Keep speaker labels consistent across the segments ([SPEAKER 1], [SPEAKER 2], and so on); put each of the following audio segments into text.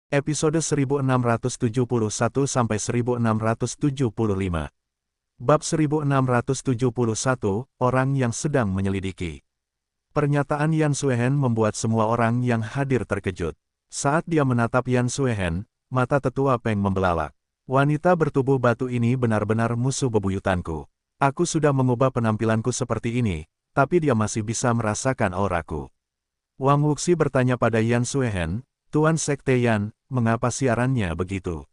[SPEAKER 1] Episode 1671-1675. Bab 1671, Orang yang sedang menyelidiki. Pernyataan Yan Suehen membuat semua orang yang hadir terkejut. Saat dia menatap Yan Suehen, mata tetua Peng membelalak. Wanita bertubuh batu ini benar-benar musuh bebuyutanku. Aku sudah mengubah penampilanku seperti ini, tapi dia masih bisa merasakan auraku. Wang Wuxi bertanya pada Yan Suehen, Tuan Sekte Yan, mengapa siarannya begitu?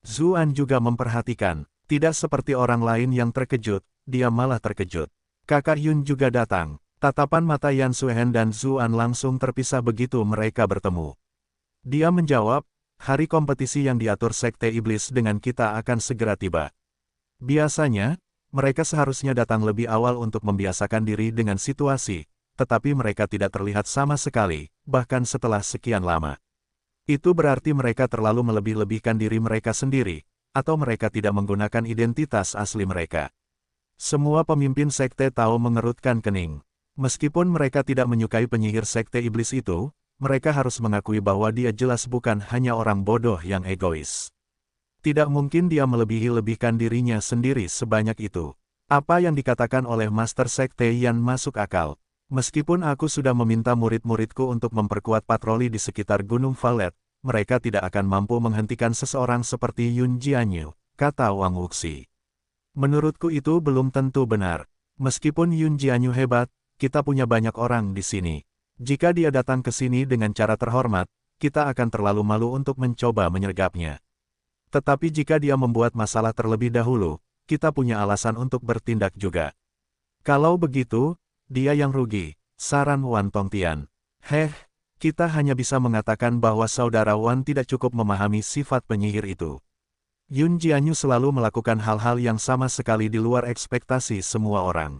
[SPEAKER 1] Zuan juga memperhatikan, tidak seperti orang lain yang terkejut, dia malah terkejut. Kakak Yun juga datang, tatapan mata Yan Suehen dan Zuan langsung terpisah begitu mereka bertemu. Dia menjawab, hari kompetisi yang diatur Sekte Iblis dengan kita akan segera tiba. Biasanya, mereka seharusnya datang lebih awal untuk membiasakan diri dengan situasi, tetapi mereka tidak terlihat sama sekali, bahkan setelah sekian lama. Itu berarti mereka terlalu melebih-lebihkan diri mereka sendiri, atau mereka tidak menggunakan identitas asli mereka. Semua pemimpin sekte tahu mengerutkan kening. Meskipun mereka tidak menyukai penyihir sekte iblis itu, mereka harus mengakui bahwa dia jelas bukan hanya orang bodoh yang egois. Tidak mungkin dia melebihi-lebihkan dirinya sendiri sebanyak itu. Apa yang dikatakan oleh Master Sekte Yan masuk akal. Meskipun aku sudah meminta murid-muridku untuk memperkuat patroli di sekitar Gunung Valet, mereka tidak akan mampu menghentikan seseorang seperti Yun Jianyu, kata Wang Wuxi. Menurutku itu belum tentu benar. Meskipun Yun Jianyu hebat, kita punya banyak orang di sini. Jika dia datang ke sini dengan cara terhormat, kita akan terlalu malu untuk mencoba menyergapnya. Tetapi jika dia membuat masalah terlebih dahulu, kita punya alasan untuk bertindak juga. Kalau begitu, dia yang rugi, saran Wan Tongtian. Kita hanya bisa mengatakan bahwa saudara Wan tidak cukup memahami sifat penyihir itu. Yun Jianyu selalu melakukan hal-hal yang sama sekali di luar ekspektasi semua orang.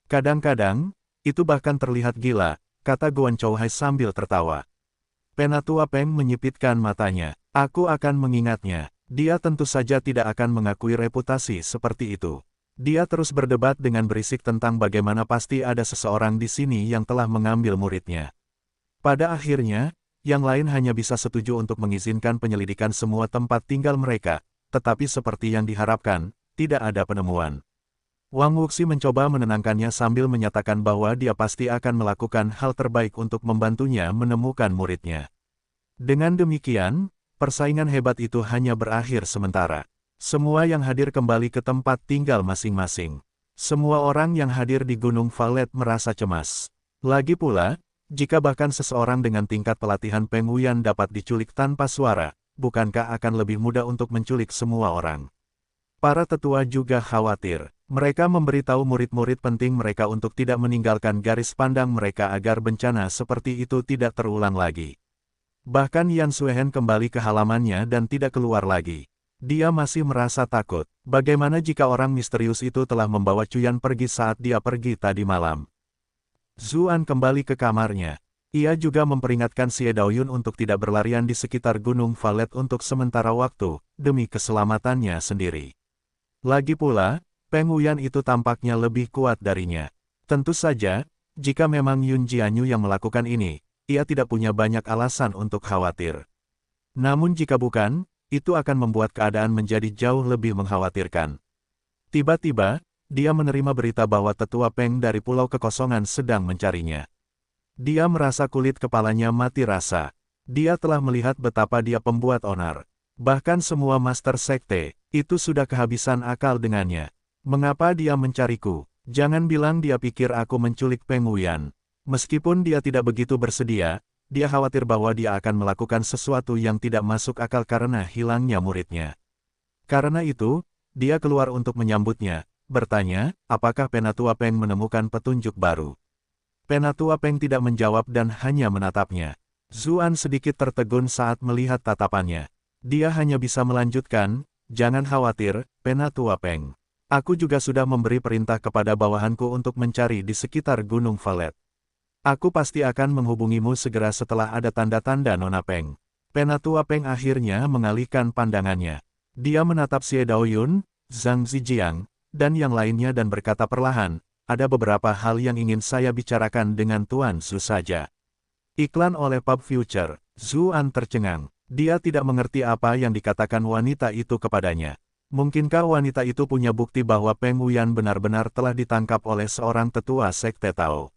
[SPEAKER 1] Kadang-kadang, itu bahkan terlihat gila, kata Guan Chouhai sambil tertawa. Penatua Peng menyipitkan matanya. Aku akan mengingatnya. Dia tentu saja tidak akan mengakui reputasi seperti itu. Dia terus berdebat dengan berisik tentang bagaimana pasti ada seseorang di sini yang telah mengambil muridnya. Pada akhirnya, yang lain hanya bisa setuju untuk mengizinkan penyelidikan semua tempat tinggal mereka, tetapi seperti yang diharapkan, tidak ada penemuan. Wang Wuxi mencoba menenangkannya sambil menyatakan bahwa dia pasti akan melakukan hal terbaik untuk membantunya menemukan muridnya. Dengan demikian, persaingan hebat itu hanya berakhir sementara. Semua yang hadir kembali ke tempat tinggal masing-masing. Semua orang yang hadir di Gunung Valet merasa cemas. Lagi pula, jika bahkan seseorang dengan tingkat pelatihan Peng Wuyan dapat diculik tanpa suara, bukankah akan lebih mudah untuk menculik semua orang? Para tetua juga khawatir. Mereka memberitahu murid-murid penting mereka untuk tidak meninggalkan garis pandang mereka agar bencana seperti itu tidak terulang lagi. Bahkan Yan Suehen kembali ke halamannya dan tidak keluar lagi. Dia masih merasa takut. Bagaimana jika orang misterius itu telah membawa Cuyan pergi saat dia pergi tadi malam? Zuan kembali ke kamarnya. Ia juga memperingatkan Xie Daoyun untuk tidak berlarian di sekitar Gunung Valet untuk sementara waktu, demi keselamatannya sendiri. Lagi pula, Peng Wuyan itu tampaknya lebih kuat darinya. Tentu saja, jika memang Yun Jianyu yang melakukan ini, ia tidak punya banyak alasan untuk khawatir. Namun jika bukan, itu akan membuat keadaan menjadi jauh lebih mengkhawatirkan. Tiba-tiba, dia menerima berita bahwa tetua Peng dari Pulau Kekosongan sedang mencarinya. Dia merasa kulit kepalanya mati rasa. Dia telah melihat betapa dia pembuat onar. Bahkan semua master sekte, itu sudah kehabisan akal dengannya. Mengapa dia mencariku? Jangan bilang dia pikir aku menculik Peng Wuyan. Meskipun dia tidak begitu bersedia, dia khawatir bahwa dia akan melakukan sesuatu yang tidak masuk akal karena hilangnya muridnya. Karena itu, dia keluar untuk menyambutnya, bertanya, apakah Penatua Peng menemukan petunjuk baru. Penatua Peng tidak menjawab dan hanya menatapnya. Zuan sedikit tertegun saat melihat tatapannya. Dia hanya bisa melanjutkan, jangan khawatir, Penatua Peng. Aku juga sudah memberi perintah kepada bawahanku untuk mencari di sekitar Gunung Valet. Aku pasti akan menghubungimu segera setelah ada tanda-tanda Nona Peng. Penatua Peng akhirnya mengalihkan pandangannya. Dia menatap Xie Daoyun, Zhang Zijiang, dan yang lainnya dan berkata perlahan, ada beberapa hal yang ingin saya bicarakan dengan Tuan Su saja. Iklan oleh Pub Future. Zuan tercengang. Dia tidak mengerti apa yang dikatakan wanita itu kepadanya. Mungkinkah wanita itu punya bukti bahwa Peng Wuyan benar-benar telah ditangkap oleh seorang tetua sekte Tao?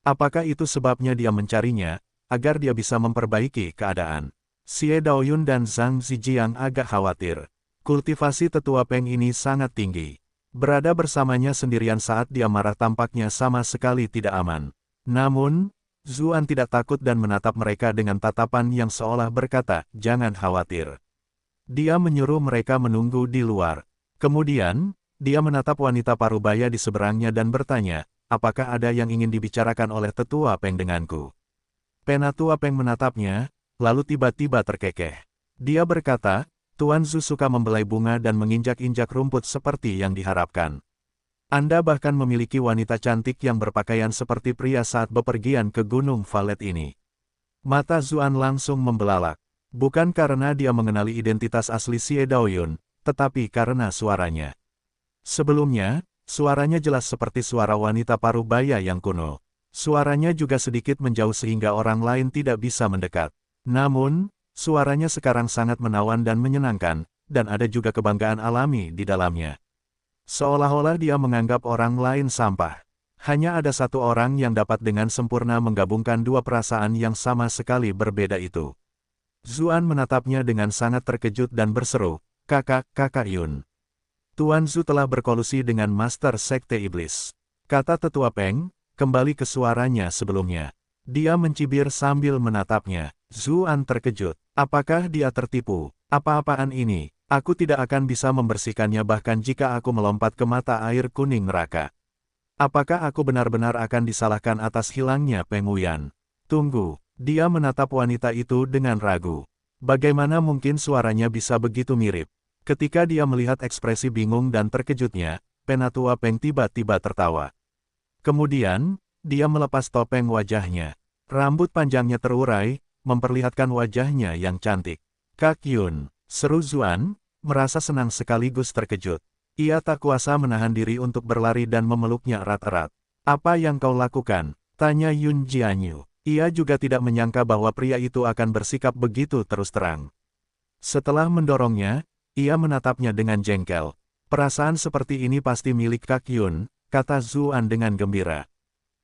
[SPEAKER 1] Apakah itu sebabnya dia mencarinya, agar dia bisa memperbaiki keadaan? Xie Daoyun dan Zhang Zijiang agak khawatir. Kultivasi tetua Peng ini sangat tinggi. Berada bersamanya sendirian saat dia marah tampaknya sama sekali tidak aman. Namun, Zuan tidak takut dan menatap mereka dengan tatapan yang seolah berkata, "Jangan khawatir." Dia menyuruh mereka menunggu di luar. Kemudian, dia menatap wanita parubaya di seberangnya dan bertanya, "Apakah ada yang ingin dibicarakan oleh tetua Peng denganku?" Penatua Peng menatapnya, lalu tiba-tiba terkekeh. Dia berkata, "Tuan Zhu suka membelai bunga dan menginjak-injak rumput seperti yang diharapkan. Anda bahkan memiliki wanita cantik yang berpakaian seperti pria saat bepergian ke Gunung Valet ini." Mata Zuan langsung membelalak. Bukan karena dia mengenali identitas asli Xie Daoyun, tetapi karena suaranya. Sebelumnya, suaranya jelas seperti suara wanita parubaya yang kuno. Suaranya juga sedikit menjauh sehingga orang lain tidak bisa mendekat. Namun, suaranya sekarang sangat menawan dan menyenangkan, dan ada juga kebanggaan alami di dalamnya. Seolah-olah dia menganggap orang lain sampah. Hanya ada satu orang yang dapat dengan sempurna menggabungkan dua perasaan yang sama sekali berbeda itu. Zuan menatapnya dengan sangat terkejut dan berseru, Kakak Yun. Tuan Zhu telah berkolusi dengan Master Sekte Iblis." Kata tetua Peng, kembali ke suaranya sebelumnya. Dia mencibir sambil menatapnya. Zuan terkejut. Apakah dia tertipu? Apa-apaan ini? Aku tidak akan bisa membersihkannya bahkan jika aku melompat ke mata air kuning neraka. Apakah aku benar-benar akan disalahkan atas hilangnya Peng Wuyan? Tunggu, dia menatap wanita itu dengan ragu. Bagaimana mungkin suaranya bisa begitu mirip? Ketika dia melihat ekspresi bingung dan terkejutnya, Penatua Peng tiba-tiba tertawa. Kemudian, dia melepas topeng wajahnya. Rambut panjangnya terurai, memperlihatkan wajahnya yang cantik. "Kak Yun," seru Zuan, merasa senang sekaligus terkejut. Ia tak kuasa menahan diri untuk berlari dan memeluknya erat-erat. "Apa yang kau lakukan?" tanya Yun Jianyu. Ia juga tidak menyangka bahwa pria itu akan bersikap begitu terus terang. Setelah mendorongnya, ia menatapnya dengan jengkel. "Perasaan seperti ini pasti milik Kak Yun," kata Zuan dengan gembira.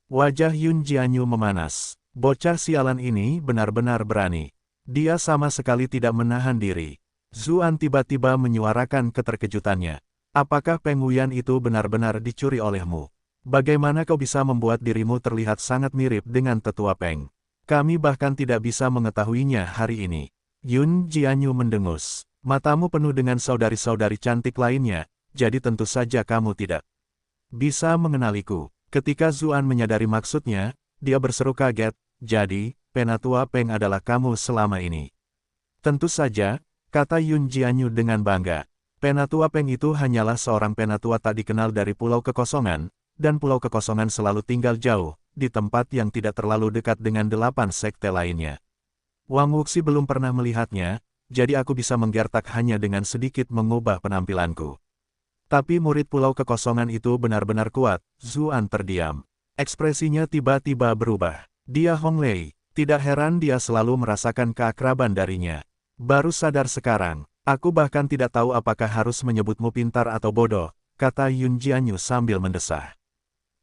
[SPEAKER 1] Wajah Yun Jianyu memanas. Bocah sialan ini benar-benar berani. Dia sama sekali tidak menahan diri. Zuan tiba-tiba menyuarakan keterkejutannya. "Apakah Peng Wuyan itu benar-benar dicuri olehmu? Bagaimana kau bisa membuat dirimu terlihat sangat mirip dengan tetua Peng? Kami bahkan tidak bisa mengetahuinya hari ini." Yun Jianyu mendengus. "Matamu penuh dengan saudari-saudari cantik lainnya, jadi tentu saja kamu tidak bisa mengenaliku." Ketika Zuan menyadari maksudnya, dia berseru kaget, "Jadi, Penatua Peng adalah kamu selama ini?" "Tentu saja," kata Yun Jianyu dengan bangga. Penatua Peng itu hanyalah seorang penatua tak dikenal dari Pulau Kekosongan, dan Pulau Kekosongan selalu tinggal jauh, di tempat yang tidak terlalu dekat dengan 8 sekte lainnya. Wang Wuxi belum pernah melihatnya, jadi aku bisa menggertak hanya dengan sedikit mengubah penampilanku. Tapi murid Pulau Kekosongan itu benar-benar kuat. Zuan terdiam. Ekspresinya tiba-tiba berubah. Dia Hong Lei. Tidak heran dia selalu merasakan keakraban darinya. "Baru sadar sekarang. Aku bahkan tidak tahu apakah harus menyebutmu pintar atau bodoh," kata Yun Jianyu sambil mendesah.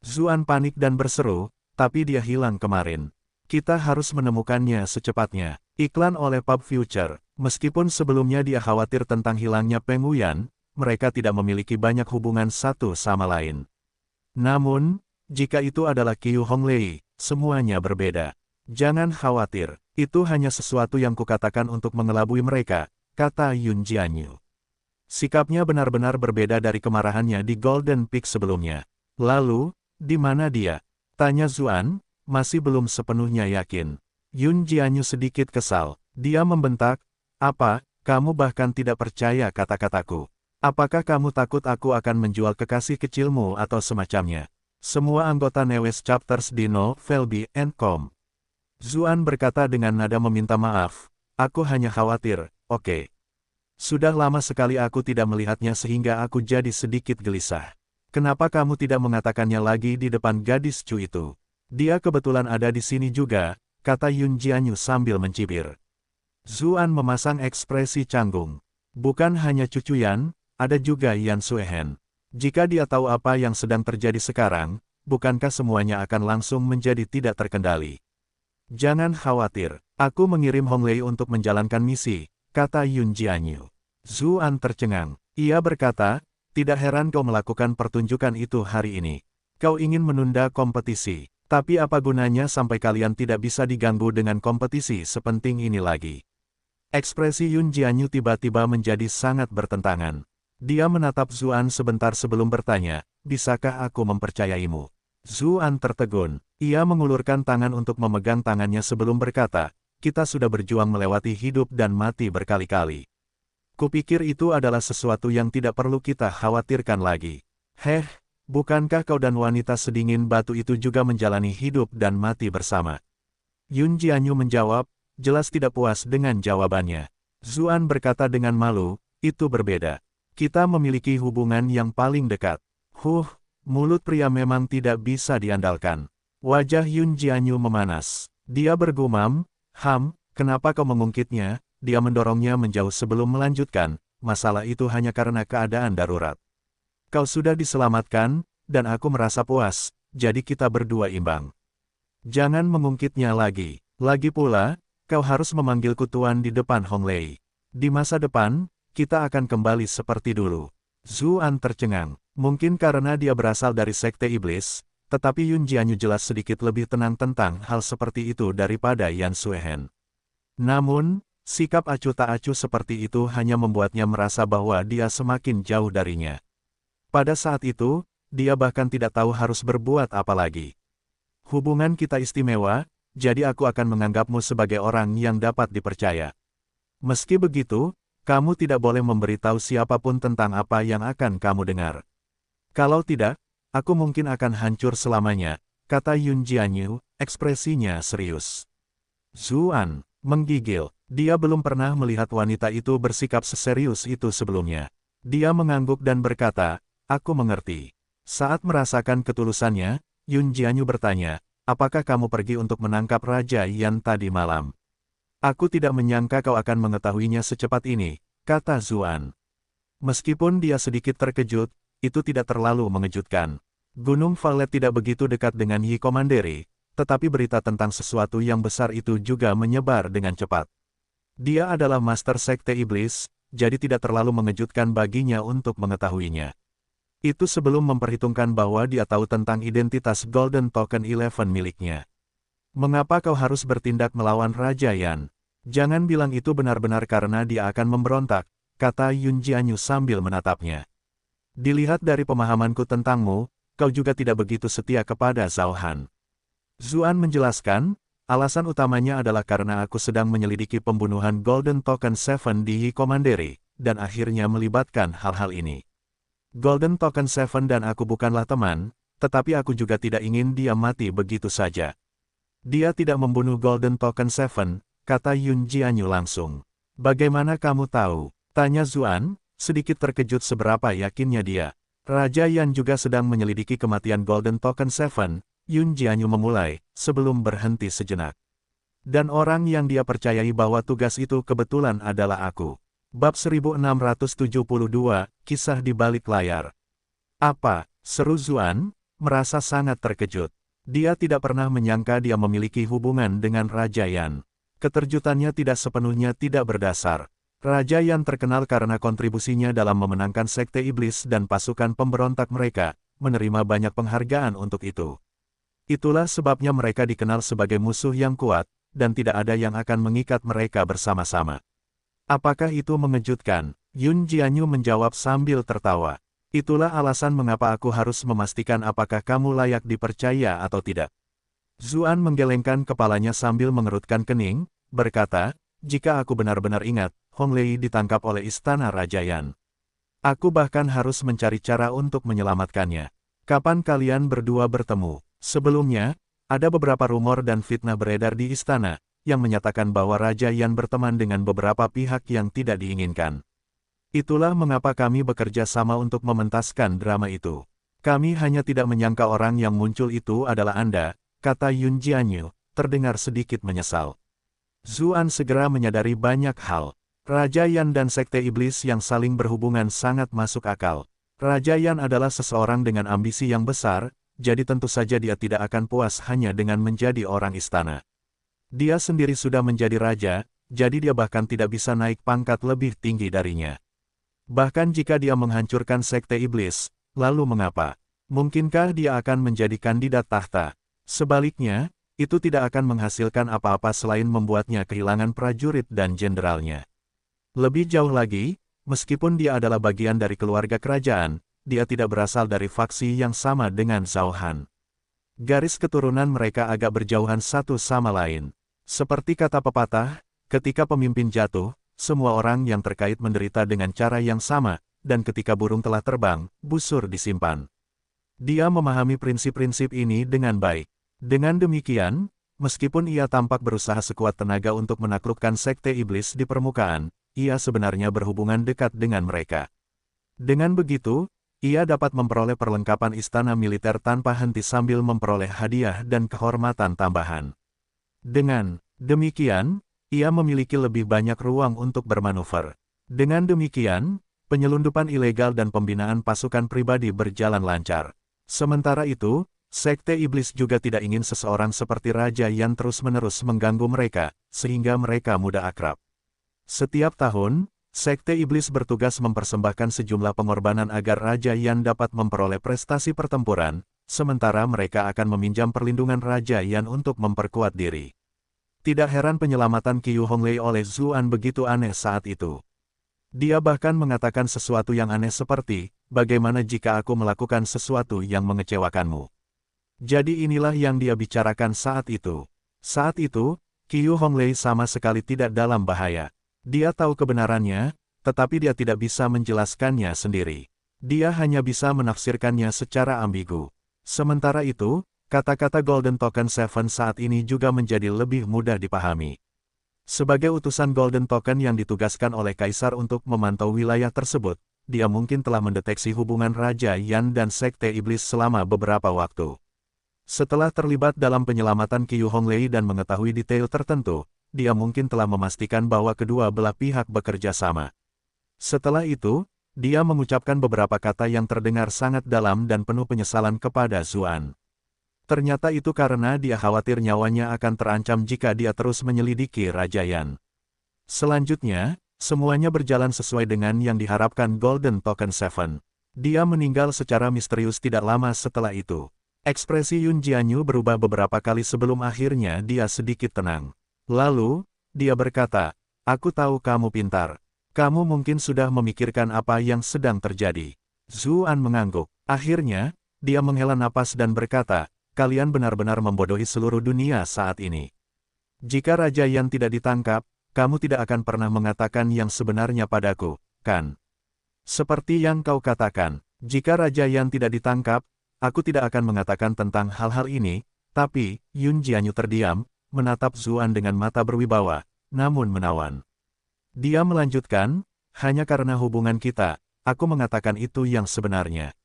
[SPEAKER 1] Zuan panik dan berseru, "Tapi dia hilang kemarin. Kita harus menemukannya secepatnya." Iklan oleh Pub Future. Meskipun sebelumnya dia khawatir tentang hilangnya Peng Wuyan, mereka tidak memiliki banyak hubungan satu sama lain. Namun, jika itu adalah Qiu Honglei, semuanya berbeda. "Jangan khawatir, itu hanya sesuatu yang kukatakan untuk mengelabui mereka," kata Yun Jianyu. Sikapnya benar-benar berbeda dari kemarahannya di Golden Peak sebelumnya. "Lalu, di mana dia?" tanya Zuan, masih belum sepenuhnya yakin. Yun Jianyu sedikit kesal. Dia membentak, "Apa, kamu bahkan tidak percaya kata-kataku? Apakah kamu takut aku akan menjual kekasih kecilmu atau semacamnya?" Semua anggota Newes Chapters di Novelby.com. Zuan berkata dengan nada meminta maaf, "Aku hanya khawatir, oke. Sudah lama sekali aku tidak melihatnya sehingga aku jadi sedikit gelisah. Kenapa kamu tidak mengatakannya lagi di depan gadis Chu itu? Dia kebetulan ada di sini juga," kata Yun Jianyu sambil mencibir. Zuan memasang ekspresi canggung. Bukan hanya cucu Yan, ada juga Yan Suehen. Jika dia tahu apa yang sedang terjadi sekarang, bukankah semuanya akan langsung menjadi tidak terkendali? Jangan khawatir, aku mengirim Hong Lei untuk menjalankan misi, kata Yun Jianyu. Zuan tercengang. Ia berkata, tidak heran kau melakukan pertunjukan itu hari ini. Kau ingin menunda kompetisi, tapi apa gunanya sampai kalian tidak bisa diganggu dengan kompetisi sepenting ini lagi? Ekspresi Yun Jianyu tiba-tiba menjadi sangat bertentangan. Dia menatap Zuan sebentar sebelum bertanya, bisakah aku mempercayaimu? Zuan tertegun. Ia mengulurkan tangan untuk memegang tangannya sebelum berkata, kita sudah berjuang melewati hidup dan mati berkali-kali. Kupikir itu adalah sesuatu yang tidak perlu kita khawatirkan lagi. Bukankah kau dan wanita sedingin batu itu juga menjalani hidup dan mati bersama? Yun Jianyu menjawab, jelas tidak puas dengan jawabannya. Zuan berkata dengan malu, itu berbeda. Kita memiliki hubungan yang paling dekat. Mulut pria memang tidak bisa diandalkan. Wajah Yun Jianyu memanas. Dia bergumam, kenapa kau mengungkitnya? Dia mendorongnya menjauh sebelum melanjutkan, masalah itu hanya karena keadaan darurat. Kau sudah diselamatkan, dan aku merasa puas, jadi kita berdua imbang. Jangan mengungkitnya lagi. Lagi pula, kau harus memanggilku Tuan di depan Hong Lei. Di masa depan, kita akan kembali seperti dulu. Zuan tercengang. Mungkin karena dia berasal dari Sekte Iblis, tetapi Yun Jianyu jelas sedikit lebih tenang tentang hal seperti itu daripada Yan Suehen. Namun, sikap acuh tak acuh seperti itu hanya membuatnya merasa bahwa dia semakin jauh darinya. Pada saat itu, dia bahkan tidak tahu harus berbuat apa lagi. Hubungan kita istimewa, jadi aku akan menganggapmu sebagai orang yang dapat dipercaya. Meski begitu, kamu tidak boleh memberitahu siapapun tentang apa yang akan kamu dengar. Kalau tidak, aku mungkin akan hancur selamanya, kata Yun Jianyu, ekspresinya serius. Zuan menggigil. Dia belum pernah melihat wanita itu bersikap seserius itu sebelumnya. Dia mengangguk dan berkata, aku mengerti. Saat merasakan ketulusannya, Yun Jianyu bertanya, apakah kamu pergi untuk menangkap Raja Yan tadi malam? Aku tidak menyangka kau akan mengetahuinya secepat ini, kata Zuan. Meskipun dia sedikit terkejut, itu tidak terlalu mengejutkan. Gunung Valet tidak begitu dekat dengan Yi Commandery, tetapi berita tentang sesuatu yang besar itu juga menyebar dengan cepat. Dia adalah Master Sekte Iblis, jadi tidak terlalu mengejutkan baginya untuk mengetahuinya. Itu sebelum memperhitungkan bahwa dia tahu tentang identitas Golden Token 11 miliknya. Mengapa kau harus bertindak melawan Raja Yan? Jangan bilang itu benar-benar karena dia akan memberontak, kata Yun Jianyu sambil menatapnya. Dilihat dari pemahamanku tentangmu, kau juga tidak begitu setia kepada Zhao Han. Zuan menjelaskan, alasan utamanya adalah karena aku sedang menyelidiki pembunuhan Golden Token 7 di Yi Commandery, dan akhirnya melibatkan hal-hal ini. Golden Token 7 dan aku bukanlah teman, tetapi aku juga tidak ingin dia mati begitu saja. Dia tidak membunuh Golden Token 7, kata Yun Jianyu langsung. Bagaimana kamu tahu? Tanya Zuan, sedikit terkejut seberapa yakinnya dia. Raja Yan juga sedang menyelidiki kematian Golden Token 7, Yun Jianyu memulai, sebelum berhenti sejenak. Dan orang yang dia percayai bahwa tugas itu kebetulan adalah aku. Bab 1672, Kisah di Balik Layar. Apa? Seru Zuan, merasa sangat terkejut. Dia tidak pernah menyangka dia memiliki hubungan dengan Raja Yan. Keterjutannya tidak sepenuhnya tidak berdasar. Raja Yan terkenal karena kontribusinya dalam memenangkan Sekte Iblis dan pasukan pemberontak mereka, menerima banyak penghargaan untuk itu. Itulah sebabnya mereka dikenal sebagai musuh yang kuat, dan tidak ada yang akan mengikat mereka bersama-sama. Apakah itu mengejutkan? Yun Jianyu menjawab sambil tertawa. Itulah alasan mengapa aku harus memastikan apakah kamu layak dipercaya atau tidak. Zuan menggelengkan kepalanya sambil mengerutkan kening, berkata, jika aku benar-benar ingat, Hong Lei ditangkap oleh Istana Raja Yan. Aku bahkan harus mencari cara untuk menyelamatkannya. Kapan kalian berdua bertemu? Sebelumnya, ada beberapa rumor dan fitnah beredar di istana, yang menyatakan bahwa Raja Yan berteman dengan beberapa pihak yang tidak diinginkan. Itulah mengapa kami bekerja sama untuk mementaskan drama itu. Kami hanya tidak menyangka orang yang muncul itu adalah Anda, kata Yun Jianyu, terdengar sedikit menyesal. Zuan segera menyadari banyak hal. Raja Yan dan Sekte Iblis yang saling berhubungan sangat masuk akal. Raja Yan adalah seseorang dengan ambisi yang besar, jadi tentu saja dia tidak akan puas hanya dengan menjadi orang istana. Dia sendiri sudah menjadi raja, jadi dia bahkan tidak bisa naik pangkat lebih tinggi darinya. Bahkan jika dia menghancurkan Sekte Iblis, lalu mengapa? Mungkinkah dia akan menjadi kandidat tahta? Sebaliknya, itu tidak akan menghasilkan apa-apa selain membuatnya kehilangan prajurit dan jenderalnya. Lebih jauh lagi, meskipun dia adalah bagian dari keluarga kerajaan, dia tidak berasal dari faksi yang sama dengan Zhao Han. Garis keturunan mereka agak berjauhan satu sama lain. Seperti kata pepatah, ketika pemimpin jatuh, semua orang yang terkait menderita dengan cara yang sama, dan ketika burung telah terbang, busur disimpan. Dia memahami prinsip-prinsip ini dengan baik. Dengan demikian, meskipun ia tampak berusaha sekuat tenaga untuk menaklukkan Sekte Iblis di permukaan, ia sebenarnya berhubungan dekat dengan mereka. Dengan begitu, ia dapat memperoleh perlengkapan istana militer tanpa henti sambil memperoleh hadiah dan kehormatan tambahan. Dengan demikian, ia memiliki lebih banyak ruang untuk bermanuver. Dengan demikian, penyelundupan ilegal dan pembinaan pasukan pribadi berjalan lancar. Sementara itu, Sekte Iblis juga tidak ingin seseorang seperti Raja Yan terus-menerus mengganggu mereka, sehingga mereka mudah akrab. Setiap tahun, Sekte Iblis bertugas mempersembahkan sejumlah pengorbanan agar Raja Yan dapat memperoleh prestasi pertempuran, sementara mereka akan meminjam perlindungan Raja Yan untuk memperkuat diri. Tidak heran penyelamatan Qiu Honglei oleh Zuan begitu aneh saat itu. Dia bahkan mengatakan sesuatu yang aneh seperti, bagaimana jika aku melakukan sesuatu yang mengecewakanmu? Jadi inilah yang dia bicarakan saat itu. Saat itu, Qiu Honglei sama sekali tidak dalam bahaya. Dia tahu kebenarannya, tetapi dia tidak bisa menjelaskannya sendiri. Dia hanya bisa menafsirkannya secara ambigu. Sementara itu, kata-kata Golden Token Seven saat ini juga menjadi lebih mudah dipahami. Sebagai utusan Golden Token yang ditugaskan oleh Kaisar untuk memantau wilayah tersebut, dia mungkin telah mendeteksi hubungan Raja Yan dan Sekte Iblis selama beberapa waktu. Setelah terlibat dalam penyelamatan Qiu Honglei dan mengetahui detail tertentu, dia mungkin telah memastikan bahwa kedua belah pihak bekerja sama. Setelah itu, dia mengucapkan beberapa kata yang terdengar sangat dalam dan penuh penyesalan kepada Zuan. Ternyata itu karena dia khawatir nyawanya akan terancam jika dia terus menyelidiki Raja Yan. Selanjutnya, semuanya berjalan sesuai dengan yang diharapkan Golden Token Seven. Dia meninggal secara misterius tidak lama setelah itu. Ekspresi Yun Jianyu berubah beberapa kali sebelum akhirnya dia sedikit tenang. Lalu, dia berkata, "Aku tahu kamu pintar. Kamu mungkin sudah memikirkan apa yang sedang terjadi." Zuan mengangguk. Akhirnya, dia menghela napas dan berkata, "Kalian benar-benar membodohi seluruh dunia saat ini. Jika Raja Yan tidak ditangkap, kamu tidak akan pernah mengatakan yang sebenarnya padaku, kan? Seperti yang kau katakan, jika Raja Yan tidak ditangkap, aku tidak akan mengatakan tentang hal-hal ini." Tapi, Yun Jianyu terdiam, menatap Zuan dengan mata berwibawa, namun menawan. Dia melanjutkan, "Hanya karena hubungan kita, aku mengatakan itu yang sebenarnya.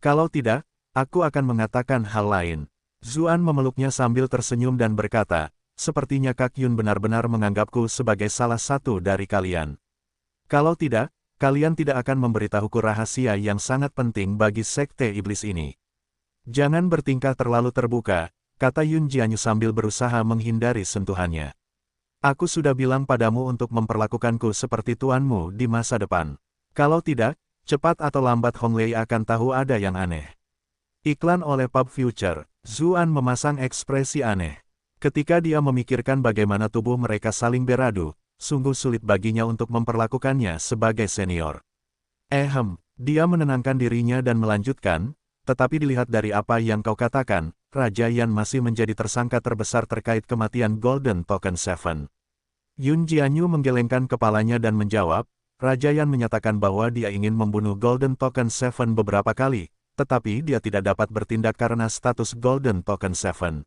[SPEAKER 1] Kalau tidak, aku akan mengatakan hal lain." Zuan memeluknya sambil tersenyum dan berkata, "Sepertinya Kak Yun benar-benar menganggapku sebagai salah satu dari kalian. Kalau tidak, kalian tidak akan memberitahuku rahasia yang sangat penting bagi Sekte Iblis ini." "Jangan bertingkah terlalu terbuka," kata Yun Jianyu sambil berusaha menghindari sentuhannya. "Aku sudah bilang padamu untuk memperlakukanku seperti tuanmu di masa depan. Kalau tidak, cepat atau lambat Honglei akan tahu ada yang aneh." Iklan oleh Pub Future. Zuan memasang ekspresi aneh. Ketika dia memikirkan bagaimana tubuh mereka saling beradu, sungguh sulit baginya untuk memperlakukannya sebagai senior. Dia menenangkan dirinya dan melanjutkan, "Tetapi dilihat dari apa yang kau katakan, Raja Yan masih menjadi tersangka terbesar terkait kematian Golden Token Seven." Yun Jianyu menggelengkan kepalanya dan menjawab, "Raja Yan menyatakan bahwa dia ingin membunuh Golden Token Seven beberapa kali, tetapi dia tidak dapat bertindak karena status Golden Token Seven.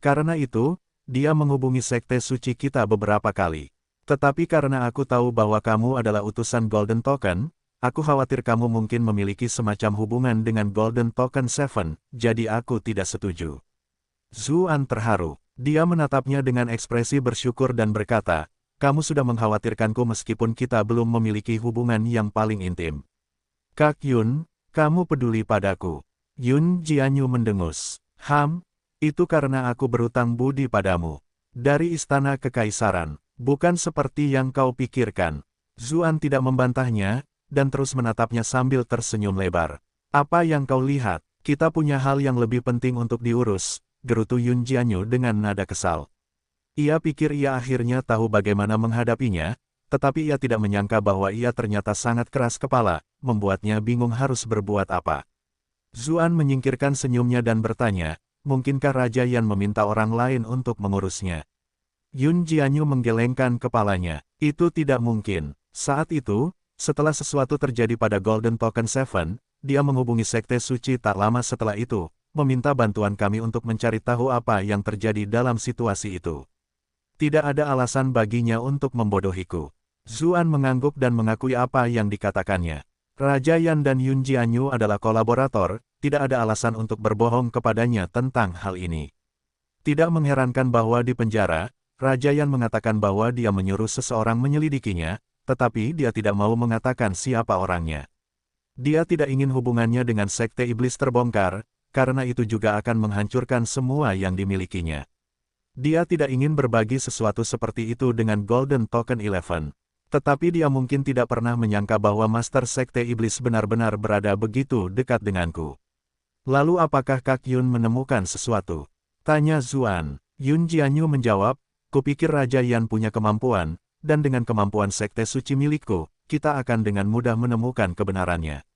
[SPEAKER 1] Karena itu, dia menghubungi Sekte Suci kita beberapa kali. Tetapi karena aku tahu bahwa kamu adalah utusan Golden Token, aku khawatir kamu mungkin memiliki semacam hubungan dengan Golden Token Seven, jadi aku tidak setuju." Zuan terharu. Dia menatapnya dengan ekspresi bersyukur dan berkata, kamu sudah mengkhawatirkanku meskipun kita belum memiliki hubungan yang paling intim. Kak Yun, kamu peduli padaku. Yun Jianyu mendengus. Itu karena aku berutang budi padamu. Dari istana kekaisaran, bukan seperti yang kau pikirkan. Zuan tidak membantahnya, dan terus menatapnya sambil tersenyum lebar. Apa yang kau lihat? Kita punya hal yang lebih penting untuk diurus, gerutu Yun Jianyu dengan nada kesal. Ia pikir ia akhirnya tahu bagaimana menghadapinya, tetapi ia tidak menyangka bahwa ia ternyata sangat keras kepala, membuatnya bingung harus berbuat apa. Zuan menyingkirkan senyumnya dan bertanya, mungkinkah Raja Yan meminta orang lain untuk mengurusnya? Yun Jianyu menggelengkan kepalanya. Itu tidak mungkin. Saat itu, setelah sesuatu terjadi pada Golden Token Seven, dia menghubungi Sekte Suci tak lama setelah itu, meminta bantuan kami untuk mencari tahu apa yang terjadi dalam situasi itu. Tidak ada alasan baginya untuk membodohiku. Zuan mengangguk dan mengakui apa yang dikatakannya. Raja Yan dan Yun Jianyu adalah kolaborator, tidak ada alasan untuk berbohong kepadanya tentang hal ini. Tidak mengherankan bahwa di penjara, Raja Yan mengatakan bahwa dia menyuruh seseorang menyelidikinya, tetapi dia tidak mau mengatakan siapa orangnya. Dia tidak ingin hubungannya dengan Sekte Iblis terbongkar, karena itu juga akan menghancurkan semua yang dimilikinya. Dia tidak ingin berbagi sesuatu seperti itu dengan Golden Token 11. Tetapi dia mungkin tidak pernah menyangka bahwa Master Sekte Iblis benar-benar berada begitu dekat denganku. Lalu apakah Kak Yun menemukan sesuatu? Tanya Zuan. Yun Jianyu menjawab, kupikir Raja Yan punya kemampuan, dan dengan kemampuan Sekte Suci milikku, kita akan dengan mudah menemukan kebenarannya.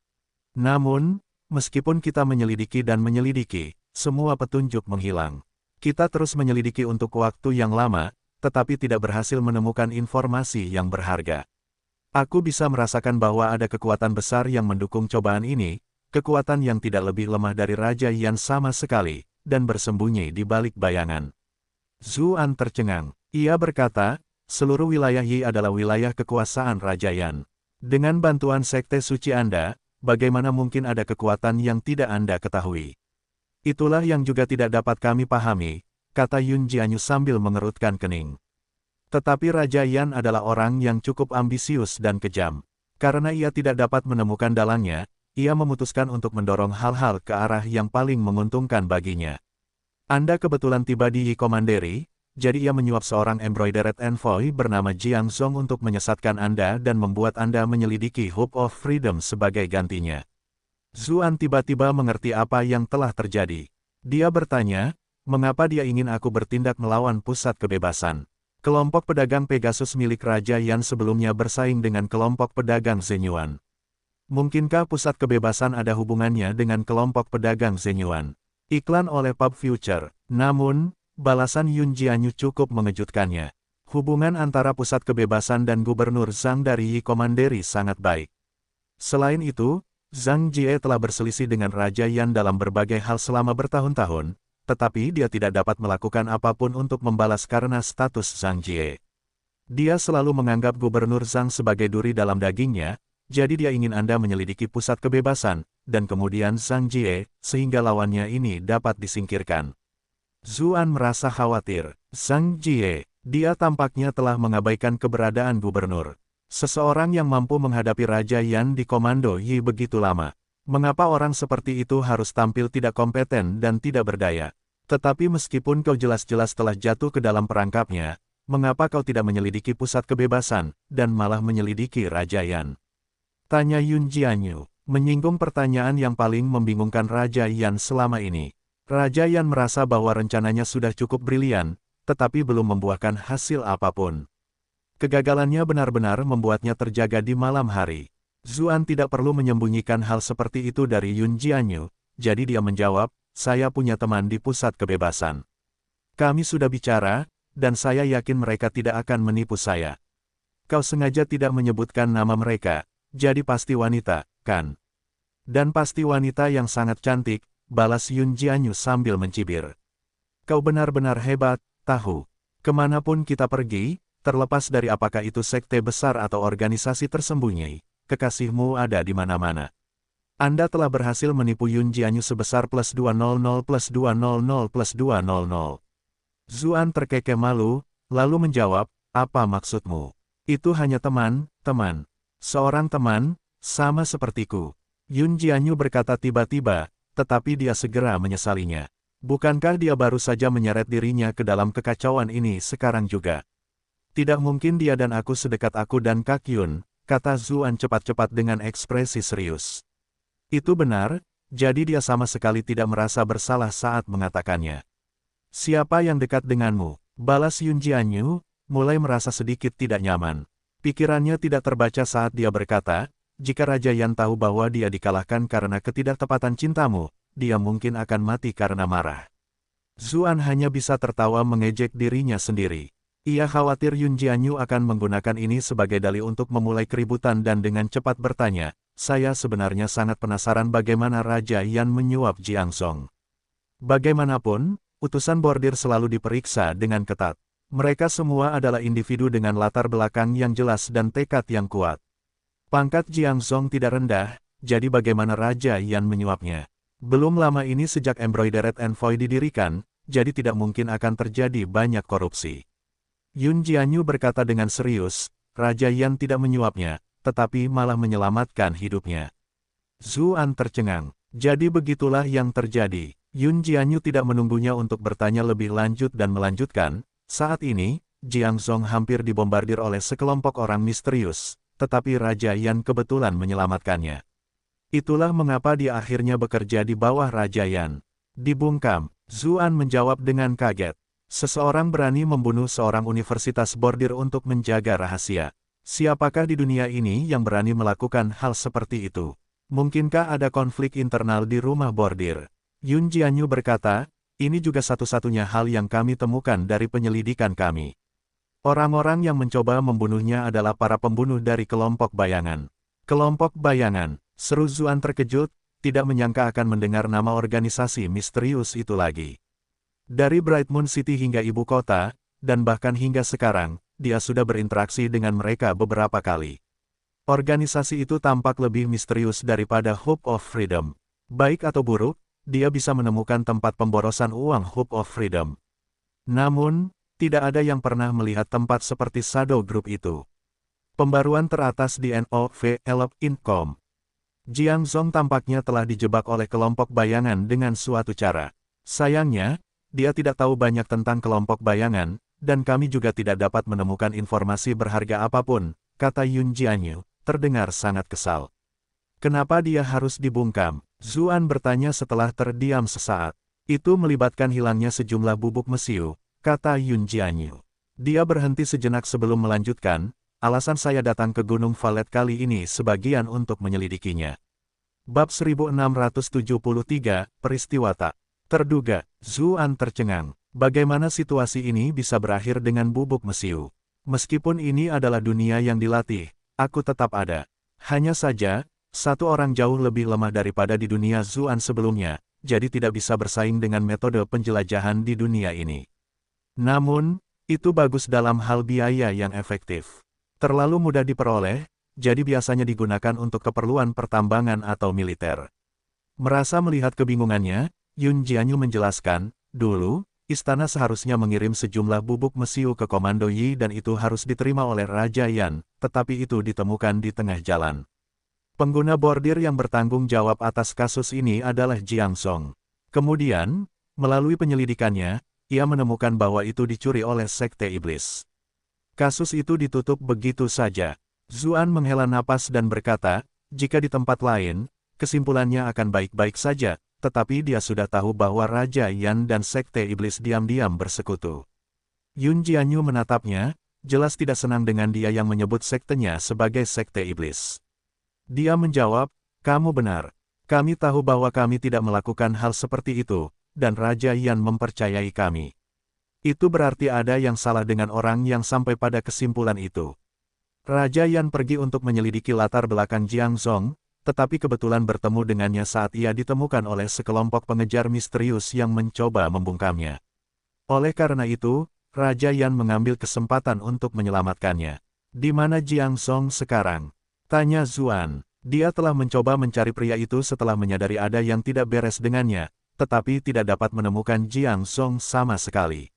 [SPEAKER 1] Namun, meskipun kita menyelidiki dan menyelidiki, semua petunjuk menghilang. Kita terus menyelidiki untuk waktu yang lama, tetapi tidak berhasil menemukan informasi yang berharga. Aku bisa merasakan bahwa ada kekuatan besar yang mendukung cobaan ini, kekuatan yang tidak lebih lemah dari Raja Yan sama sekali, dan bersembunyi di balik bayangan. Zuan tercengang. Ia berkata, seluruh wilayah Yi adalah wilayah kekuasaan Raja Yan. Dengan bantuan Sekte Suci Anda, bagaimana mungkin ada kekuatan yang tidak Anda ketahui? Itulah yang juga tidak dapat kami pahami, kata Yun Jianyu sambil mengerutkan kening. Tetapi Raja Yan adalah orang yang cukup ambisius dan kejam. Karena ia tidak dapat menemukan dalangnya, ia memutuskan untuk mendorong hal-hal ke arah yang paling menguntungkan baginya. Anda kebetulan tiba di Yi Commandery, jadi ia menyuap seorang embroidered envoy bernama Jiang Zong untuk menyesatkan Anda dan membuat Anda menyelidiki Hope of Freedom sebagai gantinya. Zuan tiba-tiba mengerti apa yang telah terjadi. Dia bertanya, mengapa dia ingin aku bertindak melawan pusat kebebasan? Kelompok pedagang Pegasus milik Raja Yan sebelumnya bersaing dengan kelompok pedagang Zenyuan. Mungkinkah pusat kebebasan ada hubungannya dengan kelompok pedagang Zenyuan? Iklan oleh Pub Future. Namun, balasan Yun Jianyu cukup mengejutkannya. Hubungan antara pusat kebebasan dan Gubernur Zhang dari Yi Commandery sangat baik. Selain itu, Zhang Jie telah berselisih dengan Raja Yan dalam berbagai hal selama bertahun-tahun, tetapi dia tidak dapat melakukan apapun untuk membalas karena status Zhang Jie. Dia selalu menganggap Gubernur Zhang sebagai duri dalam dagingnya, jadi dia ingin Anda menyelidiki pusat kebebasan, dan kemudian Zhang Jie, sehingga lawannya ini dapat disingkirkan. Zuan merasa khawatir. Zhang Jie, dia tampaknya telah mengabaikan keberadaan gubernur. Seseorang yang mampu menghadapi Raja Yan di Komando Yi begitu lama. Mengapa orang seperti itu harus tampil tidak kompeten dan tidak berdaya? Tetapi meskipun kau jelas-jelas telah jatuh ke dalam perangkapnya, mengapa kau tidak menyelidiki pusat kebebasan, dan malah menyelidiki Raja Yan? Tanya Yun Jianyu, menyinggung pertanyaan yang paling membingungkan Raja Yan selama ini. Raja Yan merasa bahwa rencananya sudah cukup brilian, tetapi belum membuahkan hasil apapun. Kegagalannya benar-benar membuatnya terjaga di malam hari. Zuan tidak perlu menyembunyikan hal seperti itu dari Yun Jianyu, jadi dia menjawab, saya punya teman di pusat kebebasan. Kami sudah bicara, dan saya yakin mereka tidak akan menipu saya. Kau sengaja tidak menyebutkan nama mereka, jadi pasti wanita, kan? Dan pasti wanita yang sangat cantik, balas Yun Jianyu sambil mencibir. Kau benar-benar hebat, tahu. Kemanapun kita pergi, terlepas dari apakah itu sekte besar atau organisasi tersembunyi, kekasihmu ada di mana-mana. Anda telah berhasil menipu Yun Jianyu sebesar +200 +200 +200. Zuan terkekeh malu, lalu menjawab, apa maksudmu? Itu hanya teman, teman. Seorang teman, sama sepertiku. Yun Jianyu berkata tiba-tiba, tetapi dia segera menyesalinya. Bukankah dia baru saja menyeret dirinya ke dalam kekacauan ini sekarang juga? Tidak mungkin dia dan aku sedekat aku dan Kak Yun, kata Zuan cepat-cepat dengan ekspresi serius. Itu benar, jadi dia sama sekali tidak merasa bersalah saat mengatakannya. Siapa yang dekat denganmu? Balas Yun Jianyu, mulai merasa sedikit tidak nyaman. Pikirannya tidak terbaca saat dia berkata, jika Raja Yan tahu bahwa dia dikalahkan karena ketidaktepatan cintamu, dia mungkin akan mati karena marah. Zuan hanya bisa tertawa mengejek dirinya sendiri. Ia khawatir Yun Jianyu akan menggunakan ini sebagai dalih untuk memulai keributan dan dengan cepat bertanya, saya sebenarnya sangat penasaran bagaimana Raja Yan menyuap Jiang Song. Bagaimanapun, utusan bordir selalu diperiksa dengan ketat. Mereka semua adalah individu dengan latar belakang yang jelas dan tekad yang kuat. Pangkat Jiang Song tidak rendah, jadi bagaimana Raja Yan menyuapnya? Belum lama ini sejak Embroidered Envoy didirikan, jadi tidak mungkin akan terjadi banyak korupsi. Yun Jianyu berkata dengan serius, Raja Yan tidak menyuapnya, tetapi malah menyelamatkan hidupnya. Zuan tercengang. Jadi begitulah yang terjadi. Yun Jianyu tidak menunggunya untuk bertanya lebih lanjut dan melanjutkan, saat ini, Jiang Song hampir dibombardir oleh sekelompok orang misterius, tetapi Raja Yan kebetulan menyelamatkannya. Itulah mengapa dia akhirnya bekerja di bawah Raja Yan. Dibungkam, Zuan menjawab dengan kaget. Seseorang berani membunuh seorang universitas bordir untuk menjaga rahasia. Siapakah di dunia ini yang berani melakukan hal seperti itu? Mungkinkah ada konflik internal di rumah bordir? Yun Jianyu berkata, ini juga satu-satunya hal yang kami temukan dari penyelidikan kami. Orang-orang yang mencoba membunuhnya adalah para pembunuh dari kelompok bayangan. Kelompok bayangan, seru Zuan terkejut, tidak menyangka akan mendengar nama organisasi misterius itu lagi. Dari Bright Moon City hingga ibu kota, dan bahkan hingga sekarang, dia sudah berinteraksi dengan mereka beberapa kali. Organisasi itu tampak lebih misterius daripada Hope of Freedom. Baik atau buruk, dia bisa menemukan tempat pemborosan uang Hope of Freedom. Namun, tidak ada yang pernah melihat tempat seperti Shadow Group itu. Pembaruan teratas di NOVL Income. Jiang Song tampaknya telah dijebak oleh kelompok bayangan dengan suatu cara. Sayangnya, dia tidak tahu banyak tentang kelompok bayangan, dan kami juga tidak dapat menemukan informasi berharga apapun, kata Yun Jianyu, terdengar sangat kesal. Kenapa dia harus dibungkam? Zuan bertanya setelah terdiam sesaat. Itu melibatkan hilangnya sejumlah bubuk mesiu, kata Yun Jianyu. Dia berhenti sejenak sebelum melanjutkan, alasan saya datang ke Gunung Valet kali ini sebagian untuk menyelidikinya. Bab 1673, Peristiwa Tak Terduga. Zuan tercengang. Bagaimana situasi ini bisa berakhir dengan bubuk mesiu? Meskipun ini adalah dunia yang dilatih, aku tetap ada. Hanya saja, satu orang jauh lebih lemah daripada di dunia Zuan sebelumnya, jadi tidak bisa bersaing dengan metode penjelajahan di dunia ini. Namun, itu bagus dalam hal biaya yang efektif. Terlalu mudah diperoleh, jadi biasanya digunakan untuk keperluan pertambangan atau militer. Merasa melihat kebingungannya, Yun Jianyu menjelaskan, dulu, istana seharusnya mengirim sejumlah bubuk mesiu ke Komando Yi dan itu harus diterima oleh Raja Yan, tetapi itu ditemukan di tengah jalan. Pengguna bordir yang bertanggung jawab atas kasus ini adalah Jiang Song. Kemudian, melalui penyelidikannya, ia menemukan bahwa itu dicuri oleh Sekte Iblis. Kasus itu ditutup begitu saja. Zuan menghela napas dan berkata, jika di tempat lain, kesimpulannya akan baik-baik saja, tetapi dia sudah tahu bahwa Raja Yan dan Sekte Iblis diam-diam bersekutu. Yun Jianyu menatapnya, jelas tidak senang dengan dia yang menyebut sektenya sebagai Sekte Iblis. Dia menjawab, kamu benar. Kami tahu bahwa kami tidak melakukan hal seperti itu, dan Raja Yan mempercayai kami. Itu berarti ada yang salah dengan orang yang sampai pada kesimpulan itu. Raja Yan pergi untuk menyelidiki latar belakang Jiang Song, tetapi kebetulan bertemu dengannya saat ia ditemukan oleh sekelompok pengejar misterius yang mencoba membungkamnya. Oleh karena itu, Raja Yan mengambil kesempatan untuk menyelamatkannya. Di mana Jiang Song sekarang? Tanya Zuan. Dia telah mencoba mencari pria itu setelah menyadari ada yang tidak beres dengannya, tetapi tidak dapat menemukan Jiang Song sama sekali.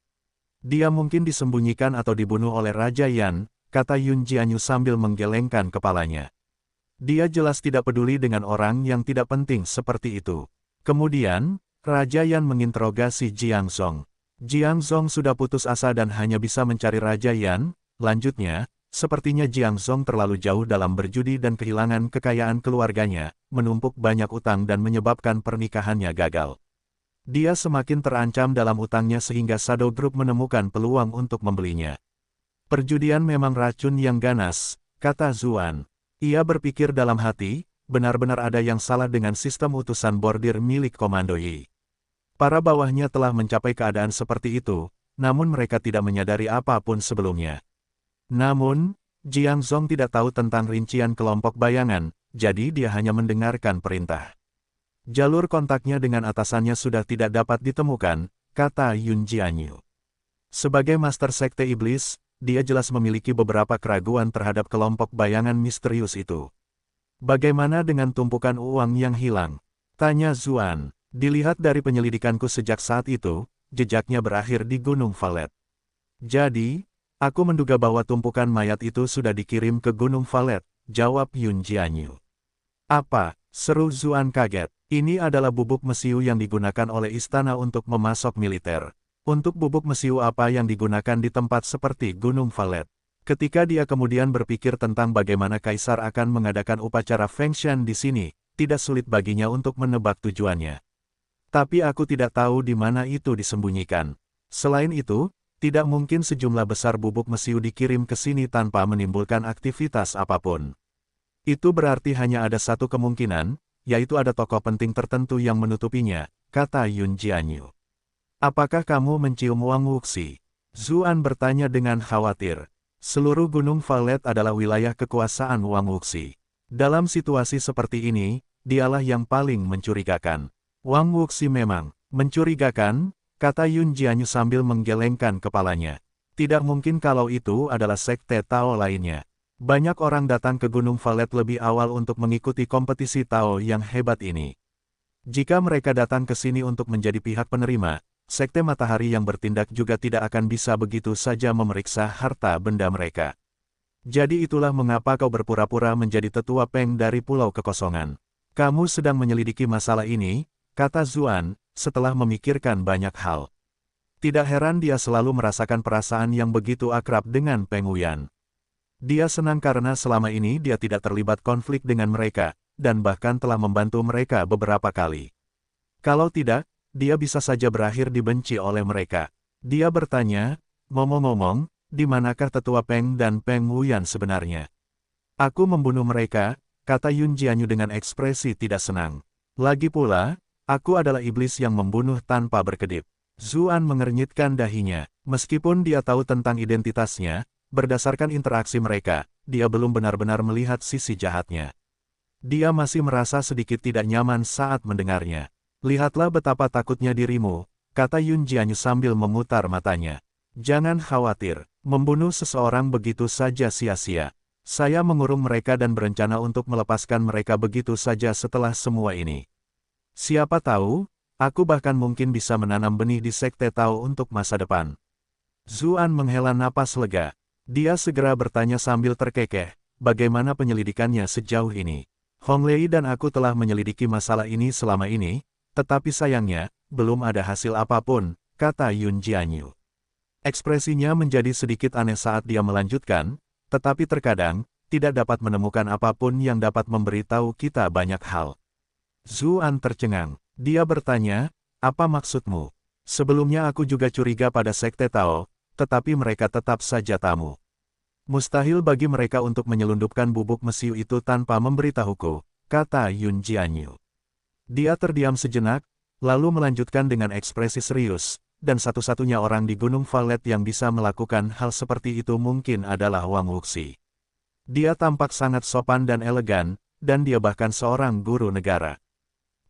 [SPEAKER 1] Dia mungkin disembunyikan atau dibunuh oleh Raja Yan, kata Yun Jianyu sambil menggelengkan kepalanya. Dia jelas tidak peduli dengan orang yang tidak penting seperti itu. Kemudian, Raja Yan menginterogasi Jiang Zong. Jiang Zong sudah putus asa dan hanya bisa mencari Raja Yan. Lanjutnya, sepertinya Jiang Zong terlalu jauh dalam berjudi dan kehilangan kekayaan keluarganya, menumpuk banyak utang dan menyebabkan pernikahannya gagal. Dia semakin terancam dalam utangnya sehingga Shadow Group menemukan peluang untuk membelinya. Perjudian memang racun yang ganas, kata Zuan. Ia berpikir dalam hati, benar-benar ada yang salah dengan sistem utusan bordir milik Komando Yi. Para bawahnya telah mencapai keadaan seperti itu, namun mereka tidak menyadari apapun sebelumnya. Namun, Jiang Zong tidak tahu tentang rincian kelompok bayangan, jadi dia hanya mendengarkan perintah. Jalur kontaknya dengan atasannya sudah tidak dapat ditemukan, kata Yun Jianyu. Sebagai Master Sekte Iblis, dia jelas memiliki beberapa keraguan terhadap kelompok bayangan misterius itu. Bagaimana dengan tumpukan uang yang hilang? Tanya Zuan. Dilihat dari penyelidikanku sejak saat itu, jejaknya berakhir di Gunung Valet. Jadi, aku menduga bahwa tumpukan mayat itu sudah dikirim ke Gunung Valet, jawab Yun Jianyu. Apa? Seru Zuan kaget. Ini adalah bubuk mesiu yang digunakan oleh istana untuk memasok militer. Untuk bubuk mesiu apa yang digunakan di tempat seperti Gunung Valet? Ketika dia kemudian berpikir tentang bagaimana Kaisar akan mengadakan upacara Fengshan di sini, tidak sulit baginya untuk menebak tujuannya. Tapi aku tidak tahu di mana itu disembunyikan. Selain itu, tidak mungkin sejumlah besar bubuk mesiu dikirim ke sini tanpa menimbulkan aktivitas apapun. Itu berarti hanya ada satu kemungkinan, yaitu ada tokoh penting tertentu yang menutupinya, kata Yun Jianyu. Apakah kamu mencium Wang Wuxi? Zuan bertanya dengan khawatir. Seluruh Gunung Valet adalah wilayah kekuasaan Wang Wuxi. Dalam situasi seperti ini, dialah yang paling mencurigakan. Wang Wuxi memang mencurigakan, kata Yun Jianyu sambil menggelengkan kepalanya. Tidak mungkin kalau itu adalah sekte Tao lainnya. Banyak orang datang ke Gunung Valet lebih awal untuk mengikuti kompetisi Tao yang hebat ini. Jika mereka datang ke sini untuk menjadi pihak penerima, sekte matahari yang bertindak juga tidak akan bisa begitu saja memeriksa harta benda mereka. Jadi itulah mengapa kau berpura-pura menjadi tetua Peng dari Pulau Kekosongan. Kamu sedang menyelidiki masalah ini, kata Zuan, setelah memikirkan banyak hal. Tidak heran dia selalu merasakan perasaan yang begitu akrab dengan Peng Wuyan. Dia senang karena selama ini dia tidak terlibat konflik dengan mereka, dan bahkan telah membantu mereka beberapa kali. Kalau tidak, dia bisa saja berakhir dibenci oleh mereka. Dia bertanya, ngomong-ngomong, di manakah tetua Peng dan Peng Wuyan sebenarnya? Aku membunuh mereka, kata Yun Jianyu dengan ekspresi tidak senang. Lagi pula, aku adalah iblis yang membunuh tanpa berkedip. Zuan mengernyitkan dahinya. Meskipun dia tahu tentang identitasnya, berdasarkan interaksi mereka, dia belum benar-benar melihat sisi jahatnya. Dia masih merasa sedikit tidak nyaman saat mendengarnya. Lihatlah betapa takutnya dirimu, kata Yun Jianyu sambil memutar matanya. Jangan khawatir, membunuh seseorang begitu saja sia-sia. Saya mengurung mereka dan berencana untuk melepaskan mereka begitu saja setelah semua ini. Siapa tahu, aku bahkan mungkin bisa menanam benih di sekte Tao untuk masa depan. Zuan menghela napas lega. Dia segera bertanya sambil terkekeh, bagaimana penyelidikannya sejauh ini. Hong Lei dan aku telah menyelidiki masalah ini selama ini, tetapi sayangnya, belum ada hasil apapun, kata Yun Jianyu. Ekspresinya menjadi sedikit aneh saat dia melanjutkan, tetapi terkadang, tidak dapat menemukan apapun yang dapat memberitahu kita banyak hal. Zuan tercengang. Dia bertanya, apa maksudmu? Sebelumnya aku juga curiga pada sekte Tao, tetapi mereka tetap saja tamu. Mustahil bagi mereka untuk menyelundupkan bubuk mesiu itu tanpa memberitahuku, kata Yun Jianyu. Dia terdiam sejenak, lalu melanjutkan dengan ekspresi serius, dan satu-satunya orang di Gunung Valet yang bisa melakukan hal seperti itu mungkin adalah Wang Wuxi. Dia tampak sangat sopan dan elegan, dan dia bahkan seorang guru negara.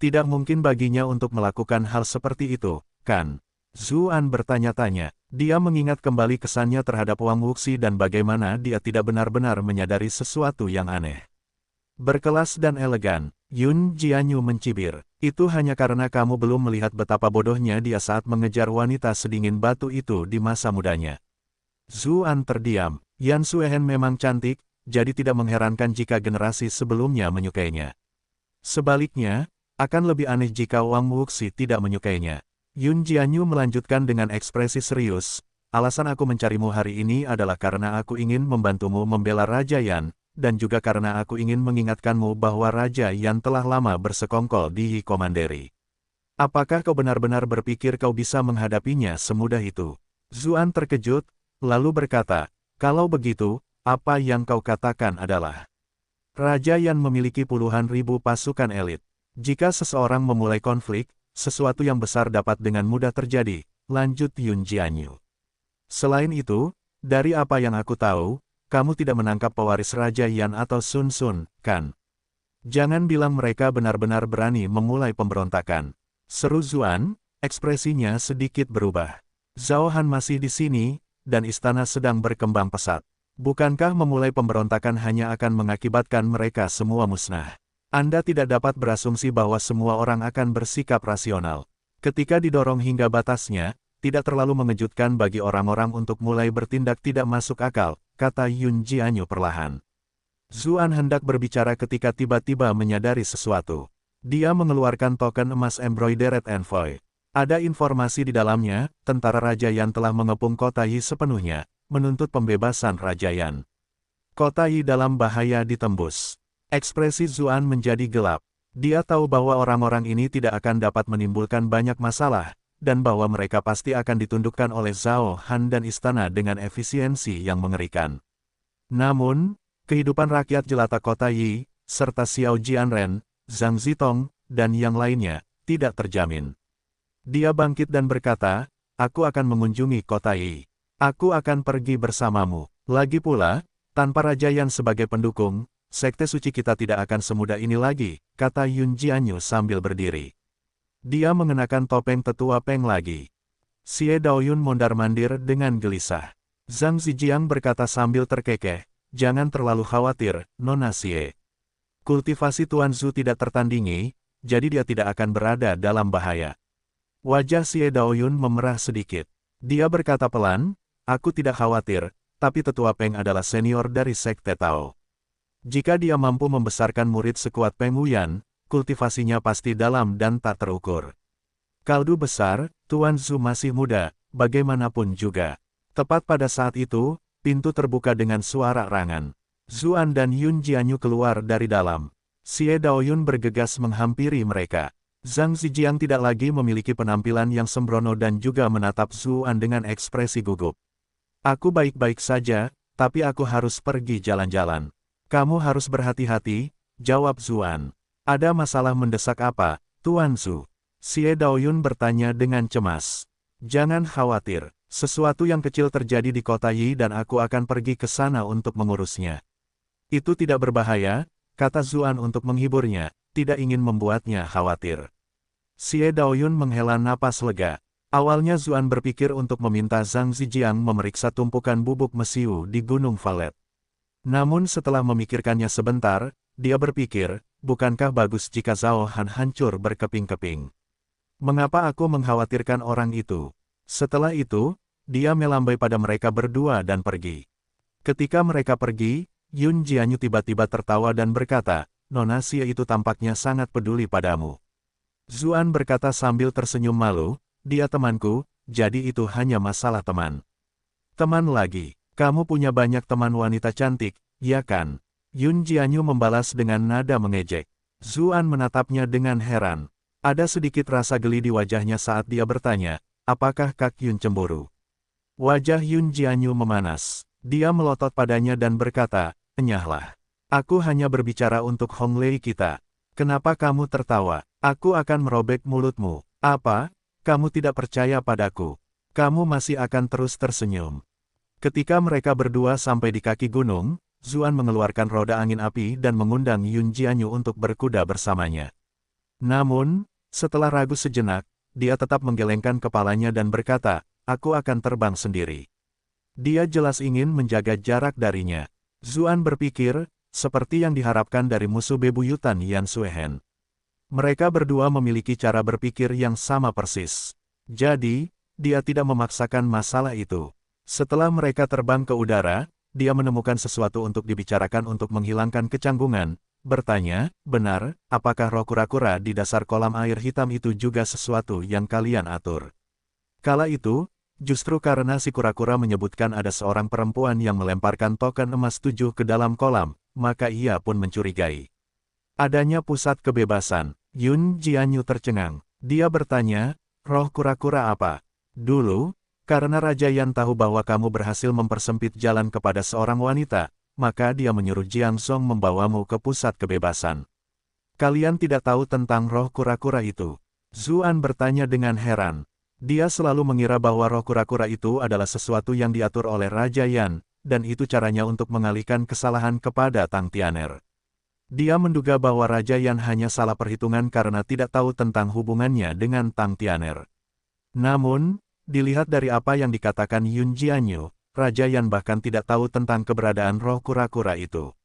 [SPEAKER 1] Tidak mungkin baginya untuk melakukan hal seperti itu, kan? Zuan bertanya-tanya. Dia mengingat kembali kesannya terhadap Wang Wuxi dan bagaimana dia tidak benar-benar menyadari sesuatu yang aneh. Berkelas dan elegan, Yun Jianyu mencibir. Itu hanya karena kamu belum melihat betapa bodohnya dia saat mengejar wanita sedingin batu itu di masa mudanya. Zuan terdiam. Yan Suehen memang cantik, jadi tidak mengherankan jika generasi sebelumnya menyukainya. Sebaliknya, akan lebih aneh jika Wang Wuxi tidak menyukainya. Yun Jianyu melanjutkan dengan ekspresi serius, alasan aku mencarimu hari ini adalah karena aku ingin membantumu membela Raja Yan, dan juga karena aku ingin mengingatkanmu bahwa Raja Yan telah lama bersekongkol di Yi Commandery. Apakah kau benar-benar berpikir kau bisa menghadapinya semudah itu? Zuan terkejut, lalu berkata, kalau begitu, apa yang kau katakan adalah Raja Yan memiliki puluhan ribu pasukan elit. Jika seseorang memulai konflik, sesuatu yang besar dapat dengan mudah terjadi, lanjut Yun Jianyu. Selain itu, dari apa yang aku tahu, kamu tidak menangkap pewaris Raja Yan atau Sun Sun, kan? Jangan bilang mereka benar-benar berani memulai pemberontakan. Seru Zuan, ekspresinya sedikit berubah. Zhao Han masih di sini, dan istana sedang berkembang pesat. Bukankah memulai pemberontakan hanya akan mengakibatkan mereka semua musnah? Anda tidak dapat berasumsi bahwa semua orang akan bersikap rasional. Ketika didorong hingga batasnya, tidak terlalu mengejutkan bagi orang-orang untuk mulai bertindak tidak masuk akal, kata Yun Jianyu perlahan. Zuan hendak berbicara ketika tiba-tiba menyadari sesuatu. Dia mengeluarkan token emas embroidered envoy. Ada informasi di dalamnya, tentara Raja Yan telah mengepung kota Yi sepenuhnya, menuntut pembebasan Raja Yan. Kota Yi dalam bahaya ditembus. Ekspresi Zuan menjadi gelap. Dia tahu bahwa orang-orang ini tidak akan dapat menimbulkan banyak masalah, dan bahwa mereka pasti akan ditundukkan oleh Zhao Han dan istana dengan efisiensi yang mengerikan. Namun, kehidupan rakyat jelata kota Yi, serta Xiao Jianren, Zhang Zitong, dan yang lainnya, tidak terjamin. Dia bangkit dan berkata, aku akan mengunjungi kota Yi. Aku akan pergi bersamamu. Lagi pula, tanpa Raja Yan sebagai pendukung, sekte suci kita tidak akan semudah ini lagi, kata Yun Jianyu sambil berdiri. Dia mengenakan topeng tetua Peng lagi. Xie Daoyun mondar-mandir dengan gelisah. Zhang Zijiang berkata sambil terkekeh, jangan terlalu khawatir, Nona Xie. Kultivasi Tuan Zhu tidak tertandingi, jadi dia tidak akan berada dalam bahaya. Wajah Xie Daoyun memerah sedikit. Dia berkata pelan, aku tidak khawatir, tapi tetua Peng adalah senior dari Sekte Tao. Jika dia mampu membesarkan murid sekuat Peng Wuyan, kultivasinya pasti dalam dan tak terukur. Kaldu besar, Tuan Zhu masih muda, bagaimanapun juga. Tepat pada saat itu, pintu terbuka dengan suara rangan. Zuan dan Yun Jianyu keluar dari dalam. Xie Daoyun bergegas menghampiri mereka. Zhang Zijiang tidak lagi memiliki penampilan yang sembrono dan juga menatap Zuan dengan ekspresi gugup. Aku baik-baik saja, tapi aku harus pergi jalan-jalan. Kamu harus berhati-hati, jawab Zuan. Ada masalah mendesak apa, Tuan Zhu? Xie Daoyun bertanya dengan cemas. Jangan khawatir, sesuatu yang kecil terjadi di kota Yi dan aku akan pergi ke sana untuk mengurusnya. Itu tidak berbahaya, kata Zuan untuk menghiburnya, tidak ingin membuatnya khawatir. Xie Daoyun menghela napas lega. Awalnya Zuan berpikir untuk meminta Zhang Zijiang memeriksa tumpukan bubuk mesiu di Gunung Valet. Namun setelah memikirkannya sebentar, dia berpikir, bukankah bagus jika Zhao Han hancur berkeping-keping? Mengapa aku mengkhawatirkan orang itu? Setelah itu, dia melambai pada mereka berdua dan pergi. Ketika mereka pergi, Yun Jianyu tiba-tiba tertawa dan berkata, Nona Xie itu tampaknya sangat peduli padamu. Zuan berkata sambil tersenyum malu, dia temanku, jadi itu hanya masalah teman. Teman lagi, kamu punya banyak teman wanita cantik, ya kan? Yun Jianyu membalas dengan nada mengejek. Zuan menatapnya dengan heran. Ada sedikit rasa geli di wajahnya saat dia bertanya, apakah Kak Yun cemburu? Wajah Yun Jianyu memanas. Dia melotot padanya dan berkata, enyahlah. Aku hanya berbicara untuk Hong Lei kita. Kenapa kamu tertawa? Aku akan merobek mulutmu. Apa? Kamu tidak percaya padaku? Kamu masih akan terus tersenyum. Ketika mereka berdua sampai di kaki gunung, Zuan mengeluarkan roda angin api dan mengundang Yun Jianyu untuk berkuda bersamanya. Namun, setelah ragu sejenak, dia tetap menggelengkan kepalanya dan berkata, aku akan terbang sendiri. Dia jelas ingin menjaga jarak darinya. Zuan berpikir, seperti yang diharapkan dari musuh bebuyutan Yan Suehen. Mereka berdua memiliki cara berpikir yang sama persis. Jadi, dia tidak memaksakan masalah itu. Setelah mereka terbang ke udara, dia menemukan sesuatu untuk dibicarakan untuk menghilangkan kecanggungan, bertanya, benar, apakah roh kura-kura di dasar kolam air hitam itu juga sesuatu yang kalian atur? Kala itu, justru karena si kura-kura menyebutkan ada seorang perempuan yang melemparkan token emas 7 ke dalam kolam, maka ia pun mencurigai adanya pusat kebebasan. Yun Jianyu tercengang. Dia bertanya, roh kura-kura apa? Dulu, karena Raja Yan tahu bahwa kamu berhasil mempersempit jalan kepada seorang wanita, maka dia menyuruh Jiang Song membawamu ke pusat kebebasan. Kalian tidak tahu tentang roh kura-kura itu? Zuan bertanya dengan heran. Dia selalu mengira bahwa roh kura-kura itu adalah sesuatu yang diatur oleh Raja Yan, dan itu caranya untuk mengalihkan kesalahan kepada Tang Tianer. Dia menduga bahwa Raja Yan hanya salah perhitungan karena tidak tahu tentang hubungannya dengan Tang Tianer. Namun, dilihat dari apa yang dikatakan Yun Jianyu, Raja Yan bahkan tidak tahu tentang keberadaan roh kura-kura itu.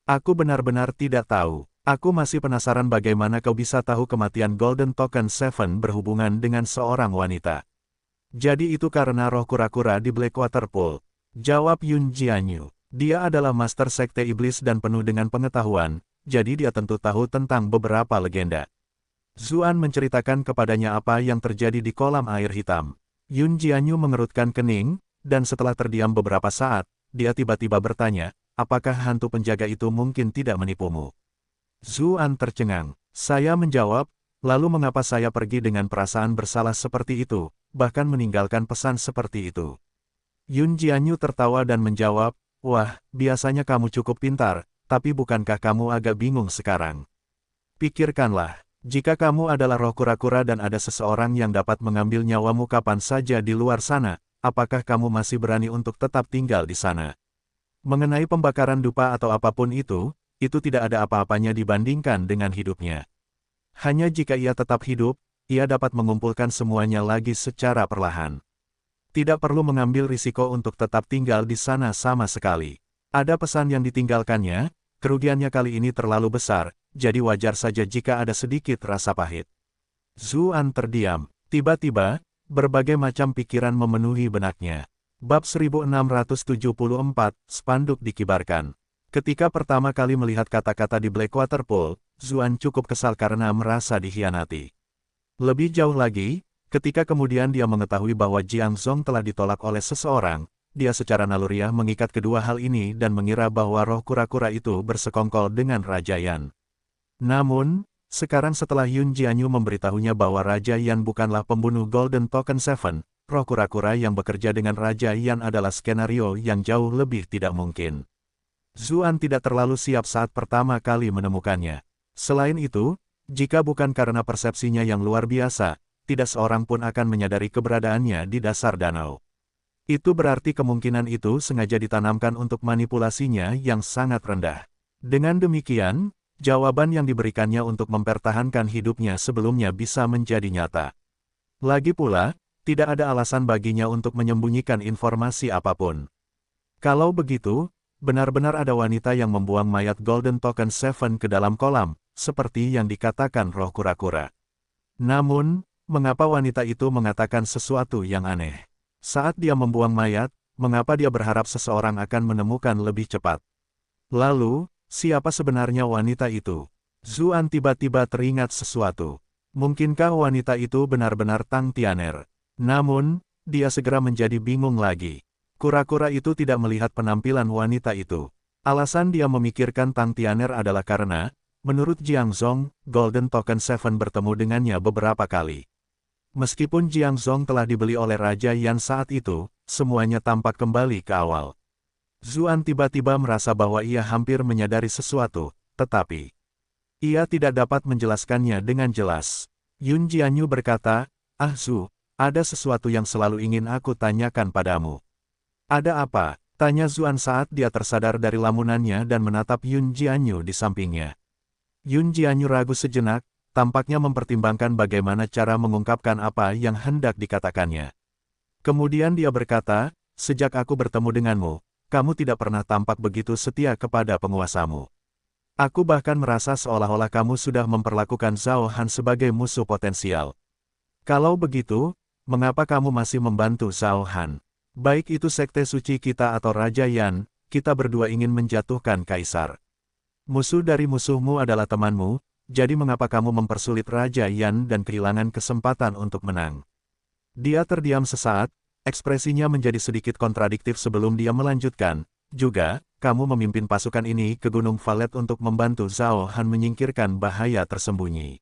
[SPEAKER 1] Aku benar-benar tidak tahu. Aku masih penasaran bagaimana kau bisa tahu kematian Golden Token 7 berhubungan dengan seorang wanita. Jadi itu karena roh kura-kura di Blackwater Pool, jawab Yun Jianyu. Dia adalah master sekte iblis dan penuh dengan pengetahuan, jadi dia tentu tahu tentang beberapa legenda. Zuan menceritakan kepadanya apa yang terjadi di kolam air hitam. Yun Jianyu mengerutkan kening, dan setelah terdiam beberapa saat, dia tiba-tiba bertanya, apakah hantu penjaga itu mungkin tidak menipumu? Zuan tercengang. Saya menjawab, lalu mengapa saya pergi dengan perasaan bersalah seperti itu, bahkan meninggalkan pesan seperti itu? Yun Jianyu tertawa dan menjawab, wah, biasanya kamu cukup pintar, tapi bukankah kamu agak bingung sekarang? Pikirkanlah, jika kamu adalah roh kura-kura dan ada seseorang yang dapat mengambil nyawamu kapan saja di luar sana, apakah kamu masih berani untuk tetap tinggal di sana? Mengenai pembakaran dupa atau apapun itu tidak ada apa-apanya dibandingkan dengan hidupnya. Hanya jika ia tetap hidup, ia dapat mengumpulkan semuanya lagi secara perlahan. Tidak perlu mengambil risiko untuk tetap tinggal di sana sama sekali. Ada pesan yang ditinggalkannya, kerugiannya kali ini terlalu besar, jadi wajar saja jika ada sedikit rasa pahit. Zuan terdiam. Tiba-tiba, berbagai macam pikiran memenuhi benaknya. Bab 1674, spanduk dikibarkan. Ketika pertama kali melihat kata-kata di Blackwater Pool, Zuan cukup kesal karena merasa dikhianati. Lebih jauh lagi, ketika kemudian dia mengetahui bahwa Jiang Zong telah ditolak oleh seseorang, dia secara naluriah mengikat kedua hal ini dan mengira bahwa roh kura-kura itu bersekongkol dengan Raja Yan. Namun, sekarang setelah Yun Jianyu memberitahunya bahwa Raja Yan bukanlah pembunuh Golden Token 7, roh kura-kura yang bekerja dengan Raja Yan adalah skenario yang jauh lebih tidak mungkin. Zuan tidak terlalu siap saat pertama kali menemukannya. Selain itu, jika bukan karena persepsinya yang luar biasa, tidak seorang pun akan menyadari keberadaannya di dasar danau. Itu berarti kemungkinan itu sengaja ditanamkan untuk manipulasinya yang sangat rendah. Dengan demikian, jawaban yang diberikannya untuk mempertahankan hidupnya sebelumnya bisa menjadi nyata. Lagi pula, tidak ada alasan baginya untuk menyembunyikan informasi apapun. Kalau begitu, benar-benar ada wanita yang membuang mayat Golden Token 7 ke dalam kolam, seperti yang dikatakan roh kura-kura. Namun, mengapa wanita itu mengatakan sesuatu yang aneh? Saat dia membuang mayat, mengapa dia berharap seseorang akan menemukan lebih cepat? Lalu, siapa sebenarnya wanita itu? Zuan tiba-tiba teringat sesuatu. Mungkinkah wanita itu benar-benar Tang Tianer? Namun, dia segera menjadi bingung lagi. Kura-kura itu tidak melihat penampilan wanita itu. Alasan dia memikirkan Tang Tianer adalah karena, menurut Jiang Zong, Golden Token 7 bertemu dengannya beberapa kali. Meskipun Jiang Zong telah dibeli oleh Raja Yan saat itu, semuanya tampak kembali ke awal. Zuan tiba-tiba merasa bahwa ia hampir menyadari sesuatu, tetapi ia tidak dapat menjelaskannya dengan jelas. Yun Jianyu berkata, "Ah Zu, ada sesuatu yang selalu ingin aku tanyakan padamu." "Ada apa?" tanya Zuan saat dia tersadar dari lamunannya dan menatap Yun Jianyu di sampingnya. Yun Jianyu ragu sejenak, tampaknya mempertimbangkan bagaimana cara mengungkapkan apa yang hendak dikatakannya. Kemudian dia berkata, "Sejak aku bertemu denganmu, kamu tidak pernah tampak begitu setia kepada penguasamu. Aku bahkan merasa seolah-olah kamu sudah memperlakukan Zhao Han sebagai musuh potensial. Kalau begitu, mengapa kamu masih membantu Zhao Han? Baik itu sekte suci kita atau Raja Yan, kita berdua ingin menjatuhkan kaisar. Musuh dari musuhmu adalah temanmu, jadi mengapa kamu mempersulit Raja Yan dan kehilangan kesempatan untuk menang? Dia terdiam sesaat, ekspresinya menjadi sedikit kontradiktif sebelum dia melanjutkan. Juga, kamu memimpin pasukan ini ke Gunung Valet untuk membantu Zhao Han menyingkirkan bahaya tersembunyi.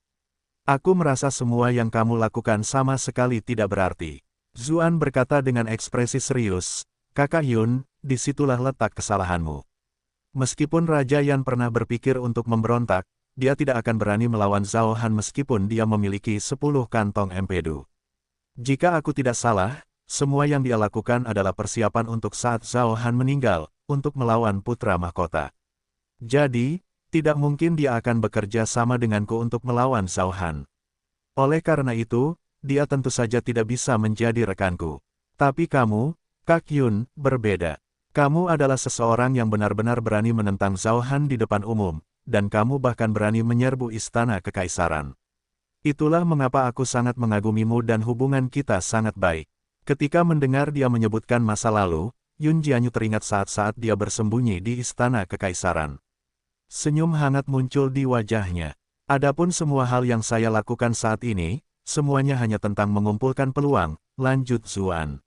[SPEAKER 1] Aku merasa semua yang kamu lakukan sama sekali tidak berarti. Zuan berkata dengan ekspresi serius, Kakak Yun, disitulah letak kesalahanmu. Meskipun Raja Yan pernah berpikir untuk memberontak, dia tidak akan berani melawan Zhao Han meskipun dia memiliki 10 kantong empedu. Jika aku tidak salah, semua yang dia lakukan adalah persiapan untuk saat Zhao Han meninggal, untuk melawan putra mahkota. Jadi, tidak mungkin dia akan bekerja sama denganku untuk melawan Zhao Han. Oleh karena itu, dia tentu saja tidak bisa menjadi rekanku. Tapi kamu, Kak Yun, berbeda. Kamu adalah seseorang yang benar-benar berani menentang Zhao Han di depan umum, dan kamu bahkan berani menyerbu istana kekaisaran. Itulah mengapa aku sangat mengagumimu dan hubungan kita sangat baik. Ketika mendengar dia menyebutkan masa lalu, Yun Jianyu teringat saat-saat dia bersembunyi di istana kekaisaran. Senyum hangat muncul di wajahnya. Adapun semua hal yang saya lakukan saat ini, semuanya hanya tentang mengumpulkan peluang, lanjut Zuan.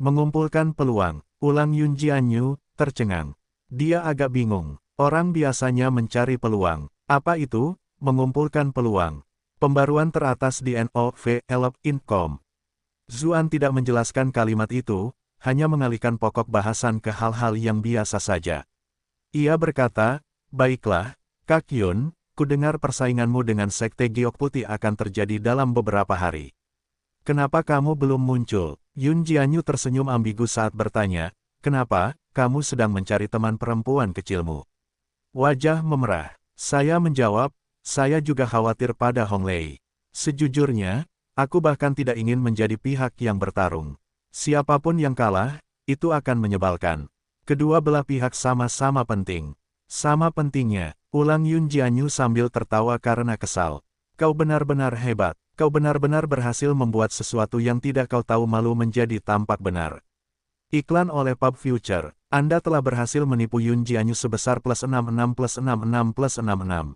[SPEAKER 1] Mengumpulkan peluang. Ulang Yun Jianyu, tercengang. Dia agak bingung. Orang biasanya mencari peluang. Apa itu? Mengumpulkan peluang. Pembaruan teratas di NOVL.com. Zuan tidak menjelaskan kalimat itu, hanya mengalihkan pokok bahasan ke hal-hal yang biasa saja. Ia berkata, baiklah, Kak Yun, kudengar persainganmu dengan Sekte Giok Putih akan terjadi dalam beberapa hari. Kenapa kamu belum muncul? Yun Jianyu tersenyum ambigu saat bertanya, kenapa, kamu sedang mencari teman perempuan kecilmu? Wajah memerah. Saya menjawab, saya juga khawatir pada Hong Lei. Sejujurnya, aku bahkan tidak ingin menjadi pihak yang bertarung. Siapapun yang kalah, itu akan menyebalkan. Kedua belah pihak sama-sama penting. Sama pentingnya, ulang Yun Jianyu sambil tertawa karena kesal. Kau benar-benar hebat. Kau benar-benar berhasil membuat sesuatu yang tidak kau tahu malu menjadi tampak benar. Iklan oleh Pub Future. Anda telah berhasil menipu Yun Jianyu sebesar plus 66 plus 66 plus 66.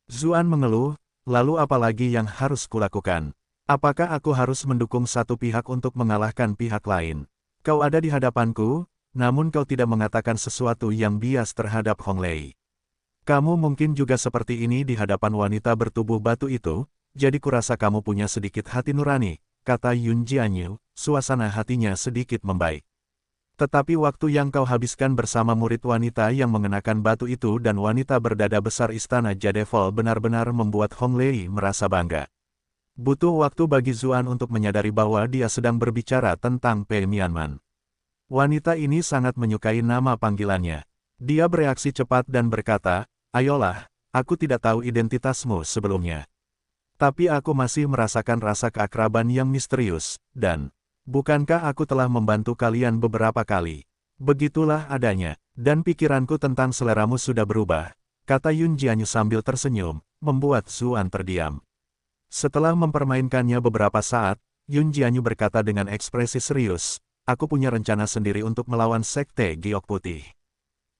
[SPEAKER 1] Zuan mengeluh, lalu apa lagi yang harus kulakukan? Apakah aku harus mendukung satu pihak untuk mengalahkan pihak lain? Kau ada di hadapanku, namun kau tidak mengatakan sesuatu yang bias terhadap Hong Lei. Kamu mungkin juga seperti ini di hadapan wanita bertubuh batu itu, jadi kurasa kamu punya sedikit hati nurani, kata Yun Jianyu, suasana hatinya sedikit membaik. Tetapi waktu yang kau habiskan bersama murid wanita yang mengenakan batu itu dan wanita berdada besar istana Jadevol benar-benar membuat Hong Lei merasa bangga. Butuh waktu bagi Zuan untuk menyadari bahwa dia sedang berbicara tentang Pei Mianman. Wanita ini sangat menyukai nama panggilannya. Dia bereaksi cepat dan berkata, ayolah, aku tidak tahu identitasmu sebelumnya. Tapi aku masih merasakan rasa keakraban yang misterius, dan bukankah aku telah membantu kalian beberapa kali? Begitulah adanya, dan pikiranku tentang seleramu sudah berubah, kata Yun Jianyu sambil tersenyum, membuat Zuan terdiam. Setelah mempermainkannya beberapa saat, Yun Jianyu berkata dengan ekspresi serius, aku punya rencana sendiri untuk melawan Sekte Giok Putih.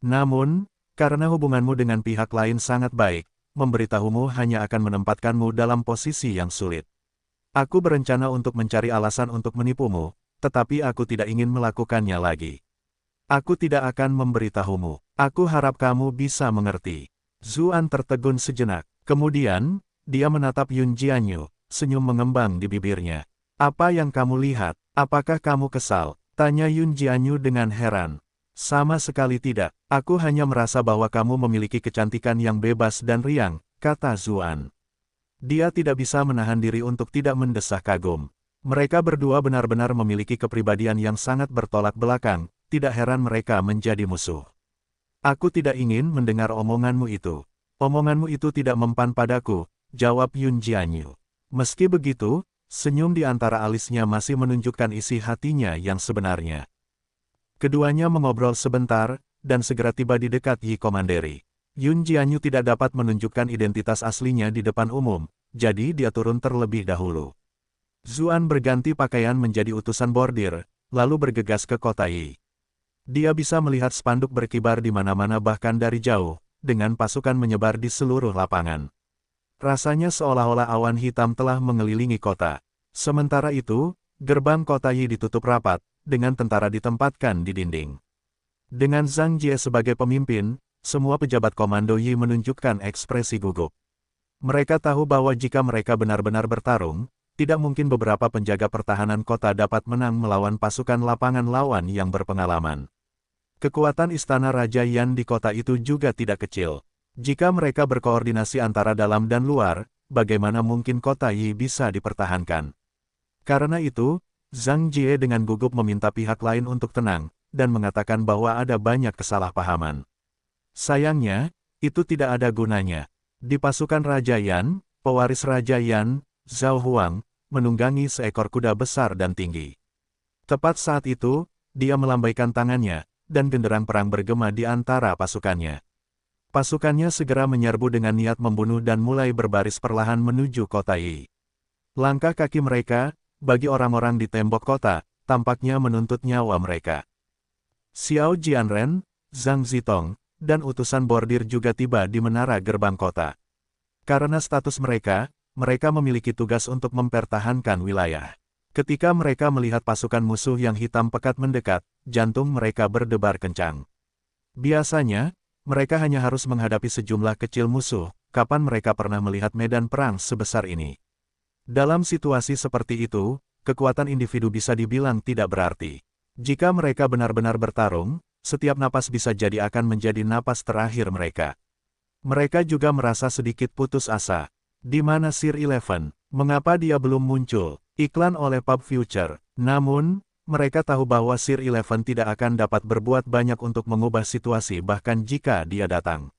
[SPEAKER 1] Namun, karena hubunganmu dengan pihak lain sangat baik, memberitahumu hanya akan menempatkanmu dalam posisi yang sulit. Aku berencana untuk mencari alasan untuk menipumu, tetapi aku tidak ingin melakukannya lagi. Aku tidak akan memberitahumu. Aku harap kamu bisa mengerti. Zuan tertegun sejenak. Kemudian, dia menatap Yun Jianyu, senyum mengembang di bibirnya. Apa yang kamu lihat? Apakah kamu kesal? Tanya Yun Jianyu dengan heran. Sama sekali tidak, aku hanya merasa bahwa kamu memiliki kecantikan yang bebas dan riang, kata Zuan. Dia tidak bisa menahan diri untuk tidak mendesak kagum. Mereka berdua benar-benar memiliki kepribadian yang sangat bertolak belakang, tidak heran mereka menjadi musuh. Aku tidak ingin mendengar omonganmu itu. Omonganmu itu tidak mempan padaku, jawab Yun Jianyu. Meski begitu, senyum di antara alisnya masih menunjukkan isi hatinya yang sebenarnya. Keduanya mengobrol sebentar, dan segera tiba di dekat Yi Commandery. Yun Jianyu tidak dapat menunjukkan identitas aslinya di depan umum, jadi dia turun terlebih dahulu. Zuan berganti pakaian menjadi utusan bordir, lalu bergegas ke kota Yi. Dia bisa melihat spanduk berkibar di mana-mana bahkan dari jauh, dengan pasukan menyebar di seluruh lapangan. Rasanya seolah-olah awan hitam telah mengelilingi kota. Sementara itu, gerbang kota Yi ditutup rapat, dengan tentara ditempatkan di dinding. Dengan Zhang Jie sebagai pemimpin, semua pejabat komando Yi menunjukkan ekspresi gugup. Mereka tahu bahwa jika mereka benar-benar bertarung, tidak mungkin beberapa penjaga pertahanan kota dapat menang melawan pasukan lapangan lawan yang berpengalaman. Kekuatan istana Raja Yan di kota itu juga tidak kecil. Jika mereka berkoordinasi antara dalam dan luar, bagaimana mungkin kota Yi bisa dipertahankan? Karena itu, Zhang Jie dengan gugup meminta pihak lain untuk tenang, dan mengatakan bahwa ada banyak kesalahpahaman. Sayangnya, itu tidak ada gunanya. Di pasukan Raja Yan, pewaris Raja Yan, Zhao Huang, menunggangi seekor kuda besar dan tinggi. Tepat saat itu, dia melambaikan tangannya, dan genderang perang bergema di antara pasukannya. Pasukannya segera menyerbu dengan niat membunuh dan mulai berbaris perlahan menuju kota Yi. Langkah kaki mereka, bagi orang-orang di tembok kota, tampaknya menuntut nyawa mereka. Xiao Jianren, Zhang Zitong, dan utusan bordir juga tiba di menara gerbang kota. Karena status mereka memiliki tugas untuk mempertahankan wilayah. Ketika mereka melihat pasukan musuh yang hitam pekat mendekat, jantung mereka berdebar kencang. Biasanya, mereka hanya harus menghadapi sejumlah kecil musuh, kapan mereka pernah melihat medan perang sebesar ini. Dalam situasi seperti itu, kekuatan individu bisa dibilang tidak berarti. Jika mereka benar-benar bertarung, setiap napas bisa jadi akan menjadi napas terakhir mereka. Mereka juga merasa sedikit putus asa. Di mana Sir Eleven? Mengapa dia belum muncul? Iklan oleh Pub Future. Namun, mereka tahu bahwa Sir Eleven tidak akan dapat berbuat banyak untuk mengubah situasi bahkan jika dia datang.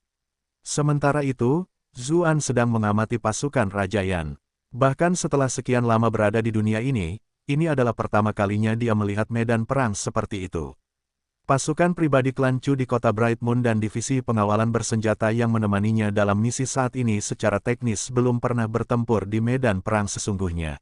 [SPEAKER 1] Sementara itu, Zuan sedang mengamati pasukan Raja Yan. Bahkan setelah sekian lama berada di dunia ini adalah pertama kalinya dia melihat medan perang seperti itu. Pasukan pribadi klan Chu di kota Bright Moon dan divisi pengawalan bersenjata yang menemaninya dalam misi saat ini secara teknis belum pernah bertempur di medan perang sesungguhnya.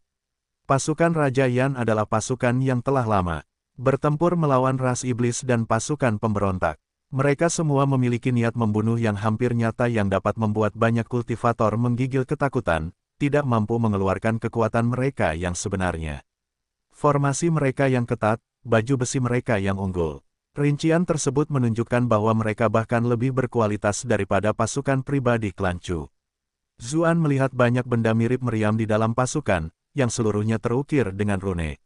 [SPEAKER 1] Pasukan Raja Yan adalah pasukan yang telah lama bertempur melawan ras iblis dan pasukan pemberontak. Mereka semua memiliki niat membunuh yang hampir nyata yang dapat membuat banyak kultivator menggigil ketakutan, tidak mampu mengeluarkan kekuatan mereka yang sebenarnya. Formasi mereka yang ketat, baju besi mereka yang unggul. Rincian tersebut menunjukkan bahwa mereka bahkan lebih berkualitas daripada pasukan pribadi klan Chu. Zuan melihat banyak benda mirip meriam di dalam pasukan, yang seluruhnya terukir dengan rune.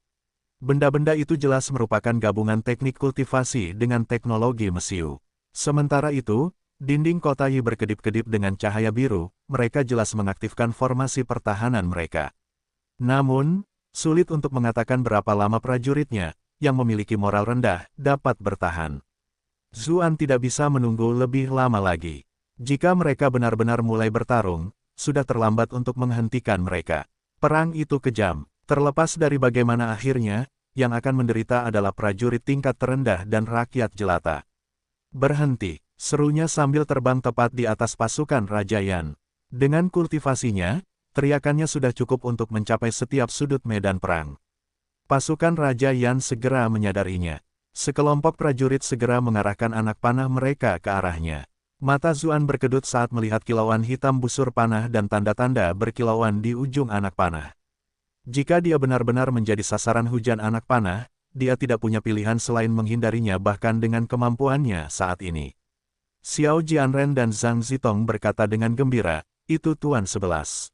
[SPEAKER 1] Benda-benda itu jelas merupakan gabungan teknik kultivasi dengan teknologi mesiu. Sementara itu, dinding kota Yi berkedip-kedip dengan cahaya biru, mereka jelas mengaktifkan formasi pertahanan mereka. Namun, sulit untuk mengatakan berapa lama prajuritnya, yang memiliki moral rendah, dapat bertahan. Zuan tidak bisa menunggu lebih lama lagi. Jika mereka benar-benar mulai bertarung, sudah terlambat untuk menghentikan mereka. Perang itu kejam. Terlepas dari bagaimana akhirnya, yang akan menderita adalah prajurit tingkat terendah dan rakyat jelata. Berhenti, serunya sambil terbang tepat di atas pasukan Raja Yan. Dengan kultivasinya, teriakannya sudah cukup untuk mencapai setiap sudut medan perang. Pasukan Raja Yan segera menyadarinya. Sekelompok prajurit segera mengarahkan anak panah mereka ke arahnya. Mata Zuan berkedut saat melihat kilauan hitam busur panah dan tanda-tanda berkilauan di ujung anak panah. Jika dia benar-benar menjadi sasaran hujan anak panah, dia tidak punya pilihan selain menghindarinya bahkan dengan kemampuannya saat ini. Xiao Jianren dan Zhang Zitong berkata dengan gembira, "Itu Tuan 11.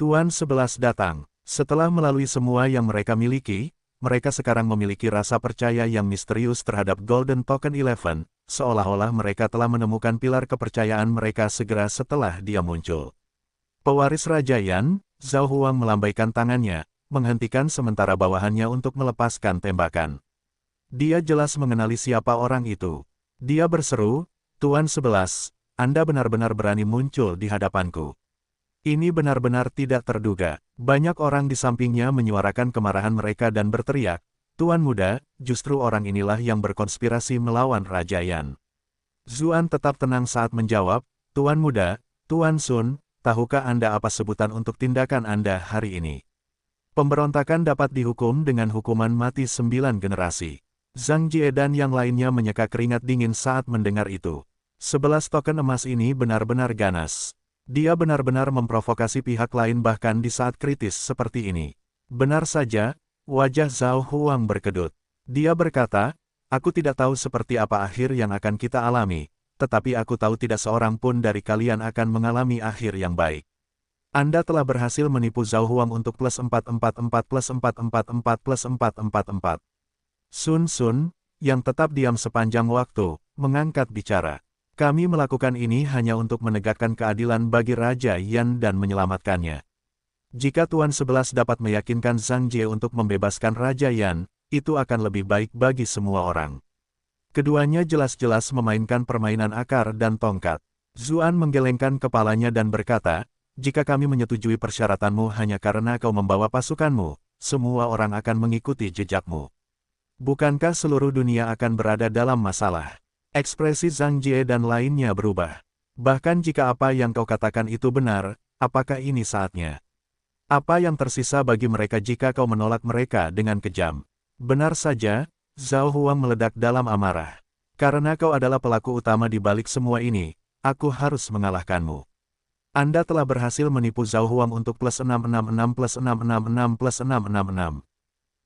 [SPEAKER 1] Tuan 11 datang." Setelah melalui semua yang mereka miliki, mereka sekarang memiliki rasa percaya yang misterius terhadap Golden Token 11, seolah-olah mereka telah menemukan pilar kepercayaan mereka segera setelah dia muncul. Pewaris Raja Yan, Zhao Huang melambaikan tangannya, menghentikan sementara bawahannya untuk melepaskan tembakan. Dia jelas mengenali siapa orang itu. Dia berseru, "Tuan 11, Anda benar-benar berani muncul di hadapanku." Ini benar-benar tidak terduga. Banyak orang di sampingnya menyuarakan kemarahan mereka dan berteriak, Tuan muda, justru orang inilah yang berkonspirasi melawan Raja Yan. Zuan tetap tenang saat menjawab, Tuan muda, Tuan Sun, tahukah Anda apa sebutan untuk tindakan Anda hari ini? Pemberontakan dapat dihukum dengan hukuman mati 9 generasi. Zhang Jie dan yang lainnya menyeka keringat dingin saat mendengar itu. 11 token emas ini benar-benar ganas. Dia benar-benar memprovokasi pihak lain bahkan di saat kritis seperti ini. Benar saja, wajah Zhao Huang berkedut. Dia berkata, aku tidak tahu seperti apa akhir yang akan kita alami, tetapi aku tahu tidak seorang pun dari kalian akan mengalami akhir yang baik. Anda telah berhasil menipu Zhao Huang untuk plus 444 plus 444 plus 444. Sun, yang tetap diam sepanjang waktu, mengangkat bicara. Kami melakukan ini hanya untuk menegakkan keadilan bagi Raja Yan dan menyelamatkannya. Jika Tuan 11 dapat meyakinkan Zhang Jie untuk membebaskan Raja Yan, itu akan lebih baik bagi semua orang. Keduanya jelas-jelas memainkan permainan akar dan tongkat. Zuan menggelengkan kepalanya dan berkata, jika kami menyetujui persyaratanmu hanya karena kau membawa pasukanmu, semua orang akan mengikuti jejakmu. Bukankah seluruh dunia akan berada dalam masalah? Ekspresi Zhang Jie dan lainnya berubah. Bahkan jika apa yang kau katakan itu benar, apakah ini saatnya? Apa yang tersisa bagi mereka jika kau menolak mereka dengan kejam? Benar saja, Zhao Huang meledak dalam amarah. Karena kau adalah pelaku utama di balik semua ini, aku harus mengalahkanmu. Anda telah berhasil menipu Zhao Huang untuk plus 666 plus 666 plus 666.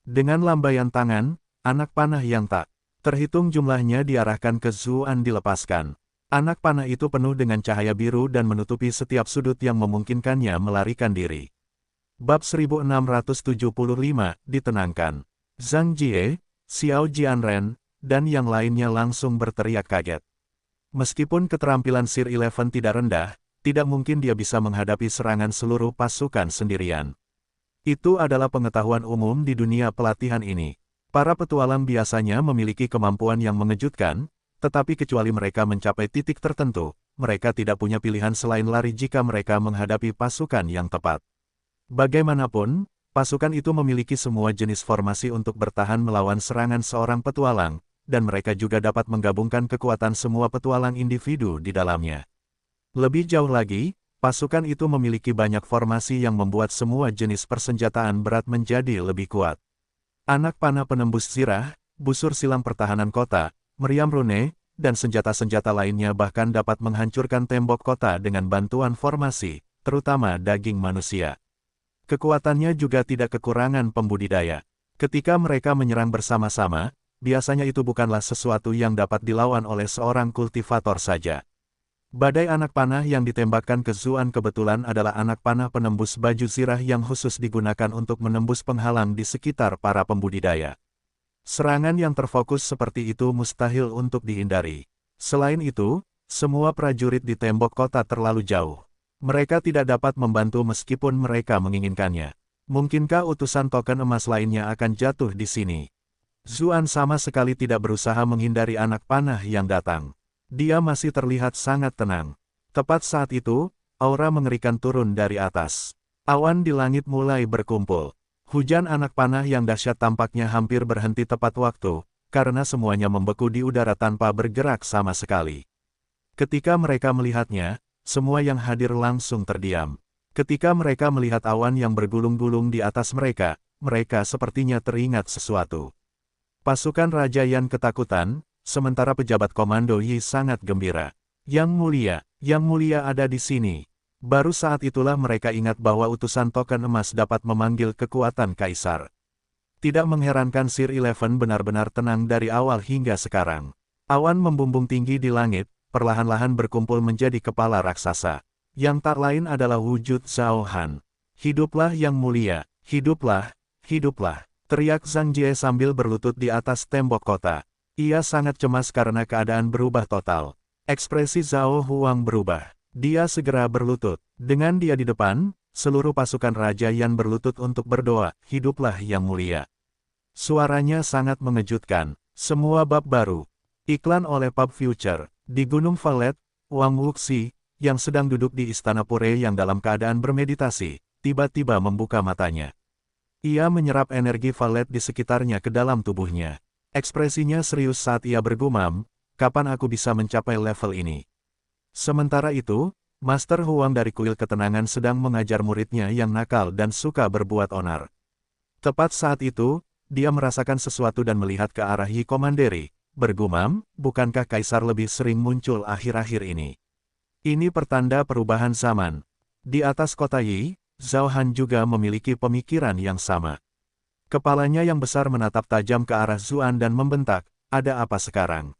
[SPEAKER 1] Dengan lambaian tangan, anak panah yang tak terhitung jumlahnya diarahkan ke Zuan dilepaskan. Anak panah itu penuh dengan cahaya biru dan menutupi setiap sudut yang memungkinkannya melarikan diri. Bab 1675, ditenangkan. Zhang Jie, Xiao Jianren, dan yang lainnya langsung berteriak kaget. Meskipun keterampilan Sir Eleven tidak rendah, tidak mungkin dia bisa menghadapi serangan seluruh pasukan sendirian. Itu adalah pengetahuan umum di dunia pelatihan ini. Para petualang biasanya memiliki kemampuan yang mengejutkan, tetapi kecuali mereka mencapai titik tertentu, mereka tidak punya pilihan selain lari jika mereka menghadapi pasukan yang tepat. Bagaimanapun, pasukan itu memiliki semua jenis formasi untuk bertahan melawan serangan seorang petualang, dan mereka juga dapat menggabungkan kekuatan semua petualang individu di dalamnya. Lebih jauh lagi, pasukan itu memiliki banyak formasi yang membuat semua jenis persenjataan berat menjadi lebih kuat. Anak panah penembus zirah, busur silang pertahanan kota, meriam rune, dan senjata-senjata lainnya bahkan dapat menghancurkan tembok kota dengan bantuan formasi, terutama daging manusia. Kekuatannya juga tidak kekurangan pembudidaya. Ketika mereka menyerang bersama-sama, biasanya itu bukanlah sesuatu yang dapat dilawan oleh seorang kultivator saja. Badai anak panah yang ditembakkan ke Zuan kebetulan adalah anak panah penembus baju zirah yang khusus digunakan untuk menembus penghalang di sekitar para pembudidaya. Serangan yang terfokus seperti itu mustahil untuk dihindari. Selain itu, semua prajurit di tembok kota terlalu jauh. Mereka tidak dapat membantu meskipun mereka menginginkannya. Mungkinkah utusan token emas lainnya akan jatuh di sini? Zuan sama sekali tidak berusaha menghindari anak panah yang datang. Dia masih terlihat sangat tenang. Tepat saat itu, aura mengerikan turun dari atas. Awan di langit mulai berkumpul. Hujan anak panah yang dahsyat tampaknya hampir berhenti tepat waktu, karena semuanya membeku di udara tanpa bergerak sama sekali. Ketika mereka melihatnya, semua yang hadir langsung terdiam. Ketika mereka melihat awan yang bergulung-gulung di atas mereka, mereka sepertinya teringat sesuatu. Pasukan Raja Yan ketakutan, sementara pejabat komando Yi sangat gembira. Yang mulia ada di sini. Baru saat itulah mereka ingat bahwa utusan token emas dapat memanggil kekuatan kaisar. Tidak mengherankan Sir Eleven benar-benar tenang dari awal hingga sekarang. Awan membumbung tinggi di langit, perlahan-lahan berkumpul menjadi kepala raksasa. Yang tak lain adalah wujud Zhao Han. Hiduplah yang mulia, hiduplah, hiduplah, teriak Zhang Jie sambil berlutut di atas tembok kota. Ia sangat cemas karena keadaan berubah total. Ekspresi Zhao Huang berubah. Dia segera berlutut. Dengan dia di depan, seluruh pasukan Raja Yan berlutut untuk berdoa, hiduplah yang mulia. Suaranya sangat mengejutkan. Semua bab baru. Iklan oleh Pub Future. Di Gunung Valet, Wang Wuxi, yang sedang duduk di Istana Pure yang dalam keadaan bermeditasi, tiba-tiba membuka matanya. Ia menyerap energi valet di sekitarnya ke dalam tubuhnya. Ekspresinya serius saat ia bergumam, kapan aku bisa mencapai level ini? Sementara itu, Master Huang dari kuil ketenangan sedang mengajar muridnya yang nakal dan suka berbuat onar. Tepat saat itu, dia merasakan sesuatu dan melihat ke arah Yi Komanderi, bergumam, bukankah Kaisar lebih sering muncul akhir-akhir ini? Ini pertanda perubahan zaman. Di atas kota Yi, Zhao Han juga memiliki pemikiran yang sama. Kepalanya yang besar menatap tajam ke arah Zuan dan membentak, ada apa sekarang?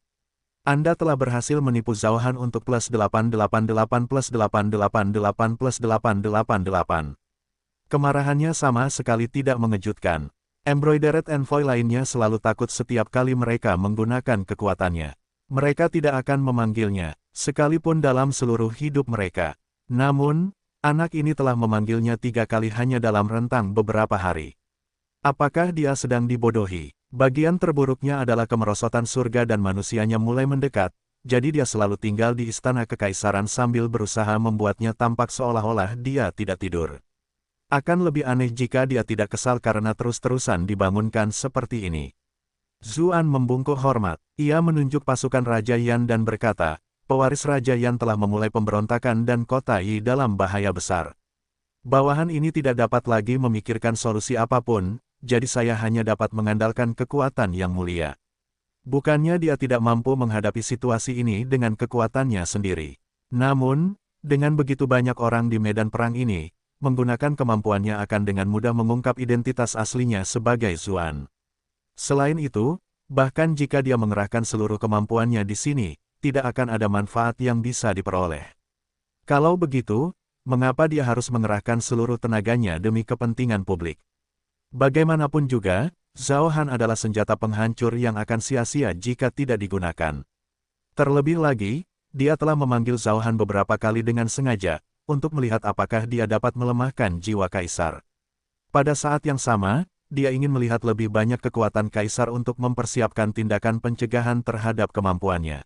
[SPEAKER 1] Anda telah berhasil menipu Zhao Han untuk plus 888 plus 888 plus 888. Kemarahannya sama sekali tidak mengejutkan. Embroidered Envoy lainnya selalu takut setiap kali mereka menggunakan kekuatannya. Mereka tidak akan memanggilnya, sekalipun dalam seluruh hidup mereka. Namun, anak ini telah memanggilnya 3 kali hanya dalam rentang beberapa hari. Apakah dia sedang dibodohi? Bagian terburuknya adalah kemerosotan surga dan manusianya mulai mendekat, jadi dia selalu tinggal di istana kekaisaran sambil berusaha membuatnya tampak seolah-olah dia tidak tidur. Akan lebih aneh jika dia tidak kesal karena terus-terusan dibangunkan seperti ini. Zuan membungkuk hormat. Ia menunjuk pasukan Raja Yan dan berkata, pewaris Raja Yan telah memulai pemberontakan dan kota Yi dalam bahaya besar. Bawahan ini tidak dapat lagi memikirkan solusi apapun, jadi saya hanya dapat mengandalkan kekuatan yang mulia. Bukannya dia tidak mampu menghadapi situasi ini dengan kekuatannya sendiri. Namun, dengan begitu banyak orang di medan perang ini, menggunakan kemampuannya akan dengan mudah mengungkap identitas aslinya sebagai Zuan. Selain itu, bahkan jika dia mengerahkan seluruh kemampuannya di sini, tidak akan ada manfaat yang bisa diperoleh. Kalau begitu, mengapa dia harus mengerahkan seluruh tenaganya demi kepentingan publik? Bagaimanapun juga, Zhao Han adalah senjata penghancur yang akan sia-sia jika tidak digunakan. Terlebih lagi, dia telah memanggil Zhao Han beberapa kali dengan sengaja, untuk melihat apakah dia dapat melemahkan jiwa Kaisar. Pada saat yang sama, dia ingin melihat lebih banyak kekuatan Kaisar untuk mempersiapkan tindakan pencegahan terhadap kemampuannya.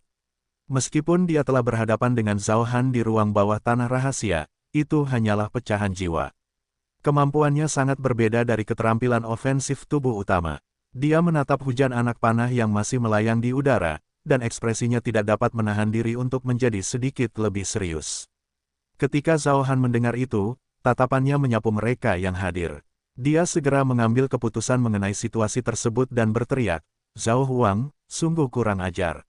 [SPEAKER 1] Meskipun dia telah berhadapan dengan Zhao Han di ruang bawah tanah rahasia, itu hanyalah pecahan jiwa. Kemampuannya sangat berbeda dari keterampilan ofensif tubuh utama. Dia menatap hujan anak panah yang masih melayang di udara, dan ekspresinya tidak dapat menahan diri untuk menjadi sedikit lebih serius. Ketika Zhao Han mendengar itu, tatapannya menyapu mereka yang hadir. Dia segera mengambil keputusan mengenai situasi tersebut dan berteriak, Zhao Huang, sungguh kurang ajar.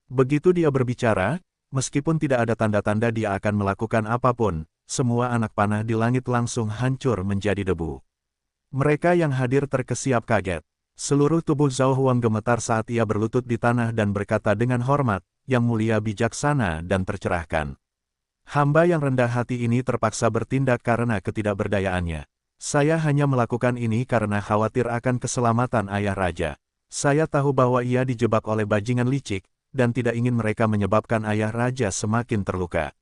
[SPEAKER 1] Begitu dia berbicara, meskipun tidak ada tanda-tanda dia akan melakukan apapun, semua anak panah di langit langsung hancur menjadi debu. Mereka yang hadir terkesiap kaget. Seluruh tubuh Zhao Huang gemetar saat ia berlutut di tanah dan berkata dengan hormat, yang mulia bijaksana dan tercerahkan. Hamba yang rendah hati ini terpaksa bertindak karena ketidakberdayaannya. Saya hanya melakukan ini karena khawatir akan keselamatan ayah raja. Saya tahu bahwa ia dijebak oleh bajingan licik, dan tidak ingin mereka menyebabkan ayah raja semakin terluka.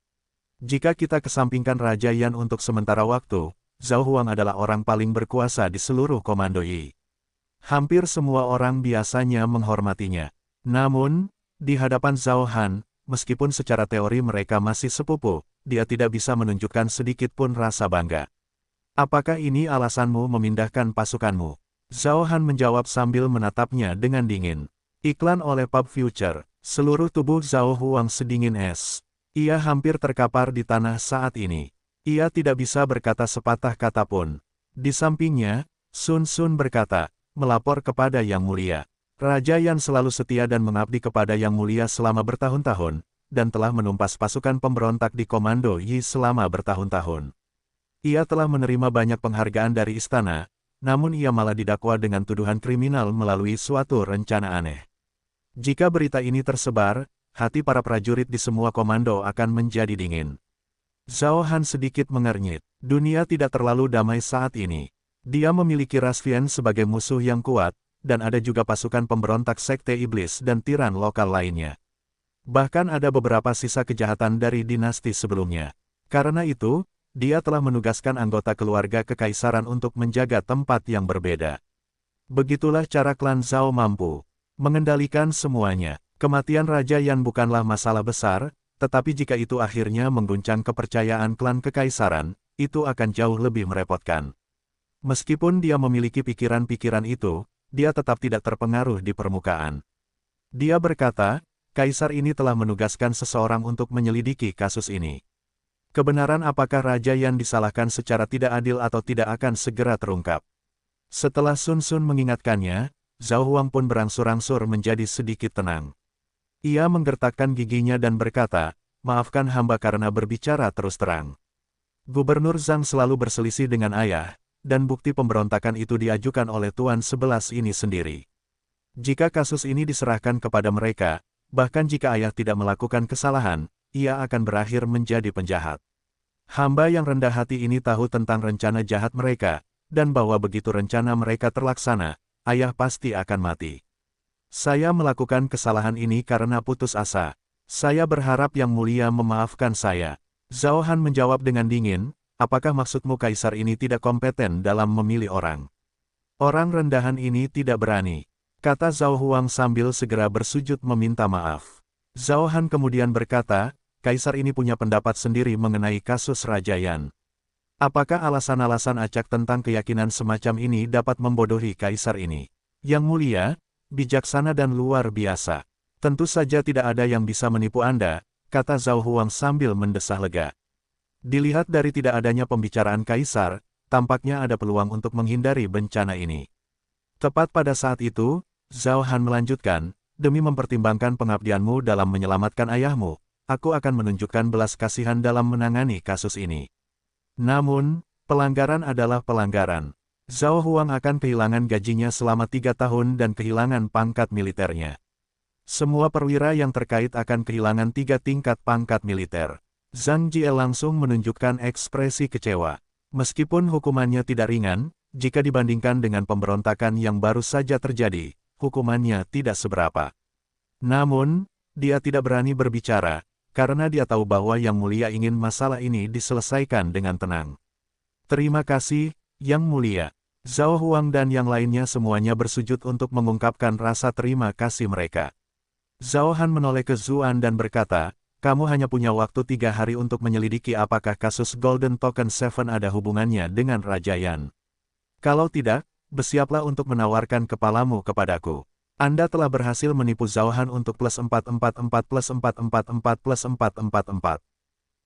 [SPEAKER 1] Jika kita kesampingkan Raja Yan untuk sementara waktu, Zhao Huang adalah orang paling berkuasa di seluruh komando Yi. Hampir semua orang biasanya menghormatinya. Namun, di hadapan Zhao Han, meskipun secara teori mereka masih sepupu, dia tidak bisa menunjukkan sedikit pun rasa bangga. Apakah ini alasanmu memindahkan pasukanmu? Zhao Han menjawab sambil menatapnya dengan dingin. Iklan oleh Pub Future, seluruh tubuh Zhao Huang sedingin es. Ia hampir terkapar di tanah saat ini. Ia tidak bisa berkata sepatah kata pun. Di sampingnya, Sun Sun berkata, melapor kepada Yang Mulia. Raja Yan selalu setia dan mengabdi kepada Yang Mulia selama bertahun-tahun, dan telah menumpas pasukan pemberontak di Komando Yi selama bertahun-tahun. Ia telah menerima banyak penghargaan dari istana, namun ia malah didakwa dengan tuduhan kriminal melalui suatu rencana aneh. Jika berita ini tersebar, hati para prajurit di semua komando akan menjadi dingin. Zhao Han sedikit mengernyit. Dunia tidak terlalu damai saat ini. Dia memiliki Rasvian sebagai musuh yang kuat, dan ada juga pasukan pemberontak Sekte Iblis dan tiran lokal lainnya. Bahkan ada beberapa sisa kejahatan dari dinasti sebelumnya. Karena itu, dia telah menugaskan anggota keluarga kekaisaran untuk menjaga tempat yang berbeda. Begitulah cara klan Zhao mampu mengendalikan semuanya. Kematian Raja Yan bukanlah masalah besar, tetapi jika itu akhirnya mengguncang kepercayaan klan kekaisaran, itu akan jauh lebih merepotkan. Meskipun dia memiliki pikiran-pikiran itu, dia tetap tidak terpengaruh di permukaan. Dia berkata, Kaisar ini telah menugaskan seseorang untuk menyelidiki kasus ini. Kebenaran apakah Raja Yan disalahkan secara tidak adil atau tidak akan segera terungkap. Setelah Sun Sun mengingatkannya, Zhao Huang pun berangsur-angsur menjadi sedikit tenang. Ia menggertakkan giginya dan berkata, maafkan hamba karena berbicara terus terang. Gubernur Zhang selalu berselisih dengan ayah, dan bukti pemberontakan itu diajukan oleh Tuan 11 ini sendiri. Jika kasus ini diserahkan kepada mereka, bahkan jika ayah tidak melakukan kesalahan, ia akan berakhir menjadi penjahat. Hamba yang rendah hati ini tahu tentang rencana jahat mereka, dan bahwa begitu rencana mereka terlaksana, ayah pasti akan mati. Saya melakukan kesalahan ini karena putus asa. Saya berharap Yang Mulia memaafkan saya. Zhao Han menjawab dengan dingin, apakah maksudmu Kaisar ini tidak kompeten dalam memilih orang? Orang rendahan ini tidak berani, kata Zhao Huang sambil segera bersujud meminta maaf. Zhao Han kemudian berkata, Kaisar ini punya pendapat sendiri mengenai kasus Raja Yan. Apakah alasan-alasan acak tentang keyakinan semacam ini dapat membodohi Kaisar ini? Yang Mulia, bijaksana dan luar biasa. Tentu saja tidak ada yang bisa menipu Anda, kata Zhao Huang sambil mendesah lega. Dilihat dari tidak adanya pembicaraan Kaisar, tampaknya ada peluang untuk menghindari bencana ini. Tepat pada saat itu, Zhao Han melanjutkan, demi mempertimbangkan pengabdianmu dalam menyelamatkan ayahmu, aku akan menunjukkan belas kasihan dalam menangani kasus ini. Namun, pelanggaran adalah pelanggaran. Zhao Huang akan kehilangan gajinya selama 3 tahun dan kehilangan pangkat militernya. Semua perwira yang terkait akan kehilangan 3 tingkat pangkat militer. Zhang Jie langsung menunjukkan ekspresi kecewa. Meskipun hukumannya tidak ringan, jika dibandingkan dengan pemberontakan yang baru saja terjadi, hukumannya tidak seberapa. Namun, dia tidak berani berbicara, karena dia tahu bahwa Yang Mulia ingin masalah ini diselesaikan dengan tenang. Terima kasih, Yang Mulia. Zhao Huang dan yang lainnya semuanya bersujud untuk mengungkapkan rasa terima kasih mereka. Zhao Han menoleh ke Zuan dan berkata, kamu hanya punya waktu 3 hari untuk menyelidiki apakah kasus Golden Token 7 ada hubungannya dengan Raja Yan. Kalau tidak, bersiaplah untuk menawarkan kepalamu kepadaku. Anda telah berhasil menipu Zhao Han untuk +444 +444 +444.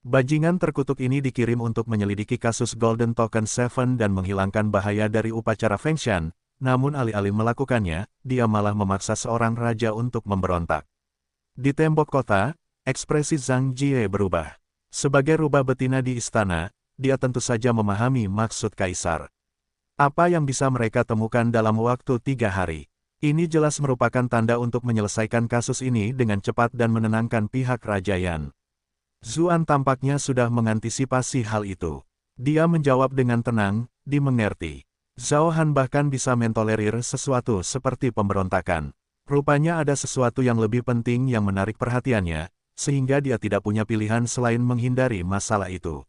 [SPEAKER 1] Bajingan terkutuk ini dikirim untuk menyelidiki kasus Golden Token 7 dan menghilangkan bahaya dari upacara Fengshan, namun alih-alih melakukannya, dia malah memaksa seorang raja untuk memberontak. Di tembok kota, ekspresi Zhang Jie berubah. Sebagai rubah betina di istana, dia tentu saja memahami maksud Kaisar. Apa yang bisa mereka temukan dalam waktu 3 hari? Ini jelas merupakan tanda untuk menyelesaikan kasus ini dengan cepat dan menenangkan pihak Raja Yan. Zuan tampaknya sudah mengantisipasi hal itu. Dia menjawab dengan tenang, dimengerti. Zhao Han bahkan bisa mentolerir sesuatu seperti pemberontakan. Rupanya ada sesuatu yang lebih penting yang menarik perhatiannya, sehingga dia tidak punya pilihan selain menghindari masalah itu.